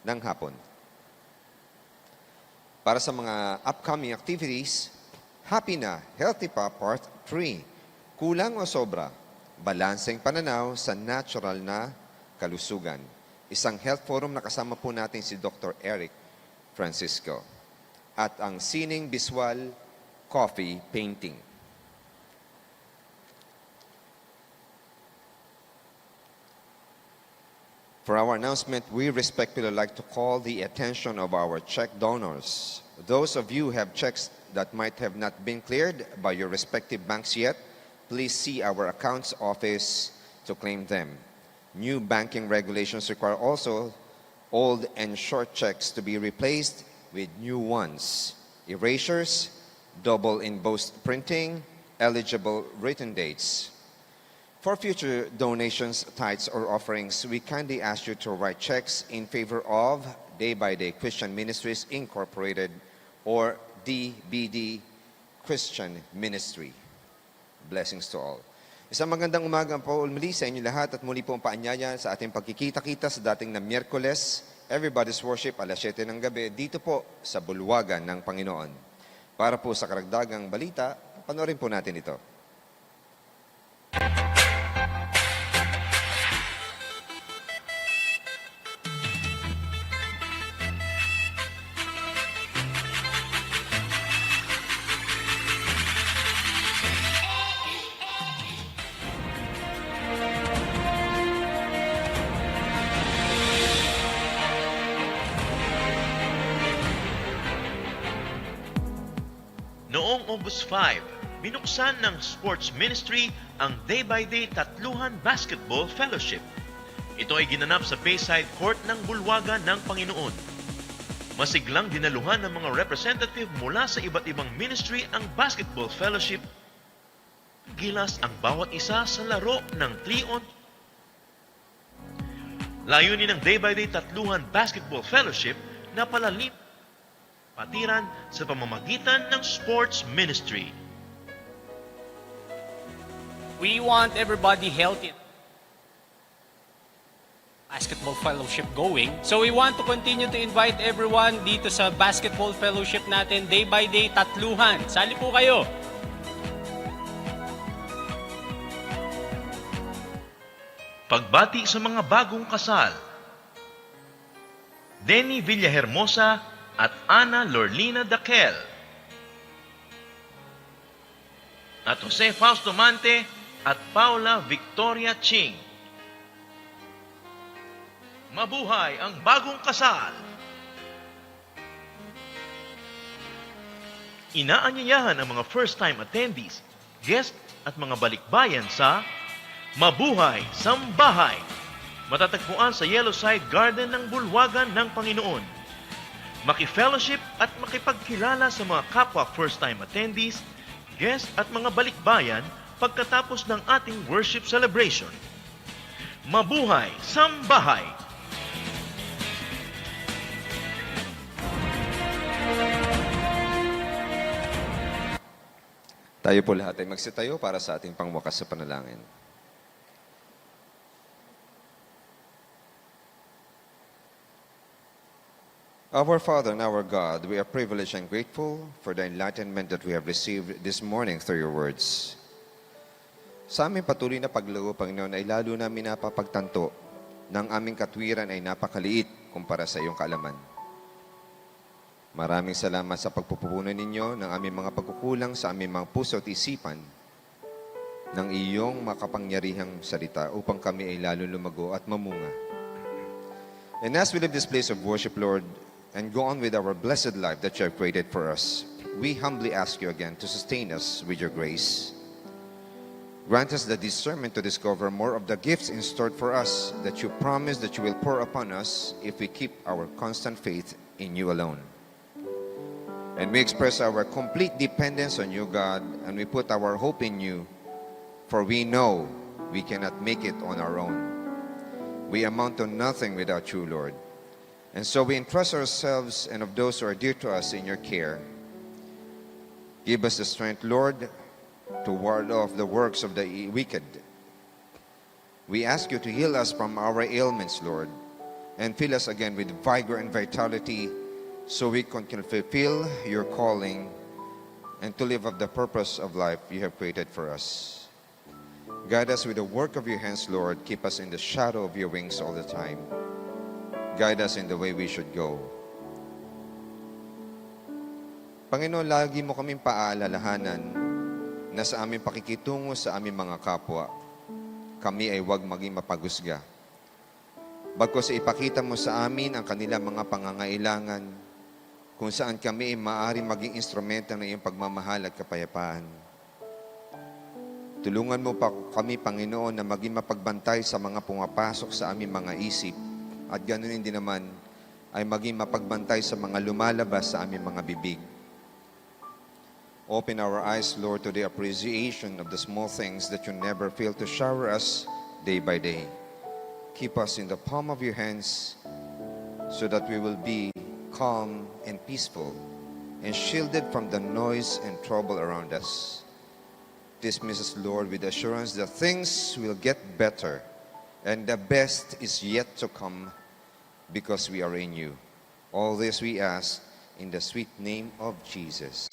ng hapon. Para sa mga upcoming activities, Happy na, Healthy pa, Part 3. Kulang o sobra, balanseng pananaw sa natural na kalusugan. Isang health forum na kasama po natin si Dr. Eric Francisco. At ang Sining Visual Coffee Painting. For our announcement, we respectfully like to call the attention of our check donors. Those of you who have checks that might have not been cleared by your respective banks yet, please see our accounts office to claim them. New banking regulations require also old and short checks to be replaced with new ones. Erasures, double embossed printing, eligible written dates. For future donations, tithes, or offerings, we kindly ask you to write checks in favor of Day by Day Christian Ministries Incorporated or DBD Christian Ministry. Blessings to all. Isang magandang umaga po muli sa inyo lahat at muli po ang paanyaya sa ating pagkikita-kita sa dating na Miyerkules, Everybody's Worship, 7:00 ng gabi, dito po sa Bulwagan ng Panginoon. Para po sa karagdagang balita, panoorin po natin ito. Noong August 5, binuksan ng Sports Ministry ang Day by Day Tatluhan Basketball Fellowship. Ito ay ginanap sa Bayside Court ng Bulwagan ng Panginoon. Masiglang dinaluhan ng mga representative mula sa iba't ibang ministry ang Basketball Fellowship. Gilas ang bawat isa sa laro ng 3-on. Layunin ng Day by Day Tatluhan Basketball Fellowship na palalim patiran sa pamamagitan ng sports ministry. We want everybody healthy. Basketball Fellowship going. So we want to continue to invite everyone dito sa Basketball Fellowship natin, Day by Day Tatluhan. Sali po kayo. Pagbati sa mga bagong kasal. Denny Villahermosa at Ana Lorlina Daquel. At Jose Fausto Mante at Paula Victoria Ching. Mabuhay ang bagong kasal! Inaanyayahan ang mga first-time attendees, guest at mga balikbayan sa Mabuhay Sambahay. Matatagpuan sa Yellow Side Garden ng Bulwagan ng Panginoon. Maki-fellowship at makipagkilala sa mga kapwa first-time attendees, guest at mga balikbayan pagkatapos ng ating worship celebration. Mabuhay Sambahay! Tayo po lahat ay magsitayo para sa ating pangwakas sa panalangin. Our Father and our God, we are privileged and grateful for the enlightenment that we have received this morning through your words. Sa aming patuloy na paglago, Panginoon, ay lalo namin napapagtanto ng aming katwiran ay napakaliit kumpara sa iyong kaalaman. Maraming salamat sa pagpupuno ninyo ng aming mga pagkukulang sa aming mga puso at isipan ng iyong makapangyarihang salita upang kami ay lalo lumago at mamunga. And as we leave this place of worship, Lord, and go on with our blessed life that you have created for us, we humbly ask you again to sustain us with your grace. Grant us the discernment to discover more of the gifts in store for us that you promise that you will pour upon us if we keep our constant faith in you alone. And we express our complete dependence on you, God, and we put our hope in you, for we know we cannot make it on our own. We amount to nothing without you, Lord. And so we entrust ourselves and of those who are dear to us in your care. Give us the strength, Lord, to ward off the works of the wicked. We ask you to heal us from our ailments, Lord, and fill us again with vigor and vitality so we can fulfill your calling and to live up the purpose of life you have created for us. Guide us with the work of your hands, Lord. Keep us in the shadow of your wings all the time. Guide us in the way we should go. Panginoon, lagi mo kaming paalalahanan na sa aming pakikitungo sa aming mga kapwa, kami ay huwag maging mapagusga. Bagkus ipakita mo sa amin ang kanilang mga pangangailangan kung saan kami ay maaaring maging instrumento ng iyong pagmamahal at kapayapaan. Tulungan mo pa kami, Panginoon, na maging mapagbantay sa mga pumapasok sa aming mga isip at ganoon din naman ay maging mapagbantay sa mga lumalabas sa aming mga bibig. Open our eyes, Lord, to the appreciation of the small things that you never fail to shower us day by day. Keep us in the palm of your hands so that we will be calm and peaceful and shielded from the noise and trouble around us. Dismiss us, Lord, with assurance that things will get better and the best is yet to come because we are in you. All this we ask in the sweet name of Jesus.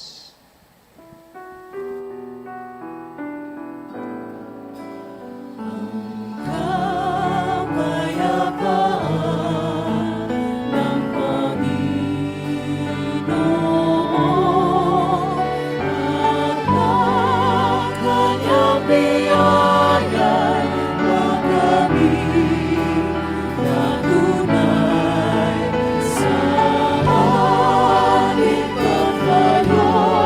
Sa ating paglayo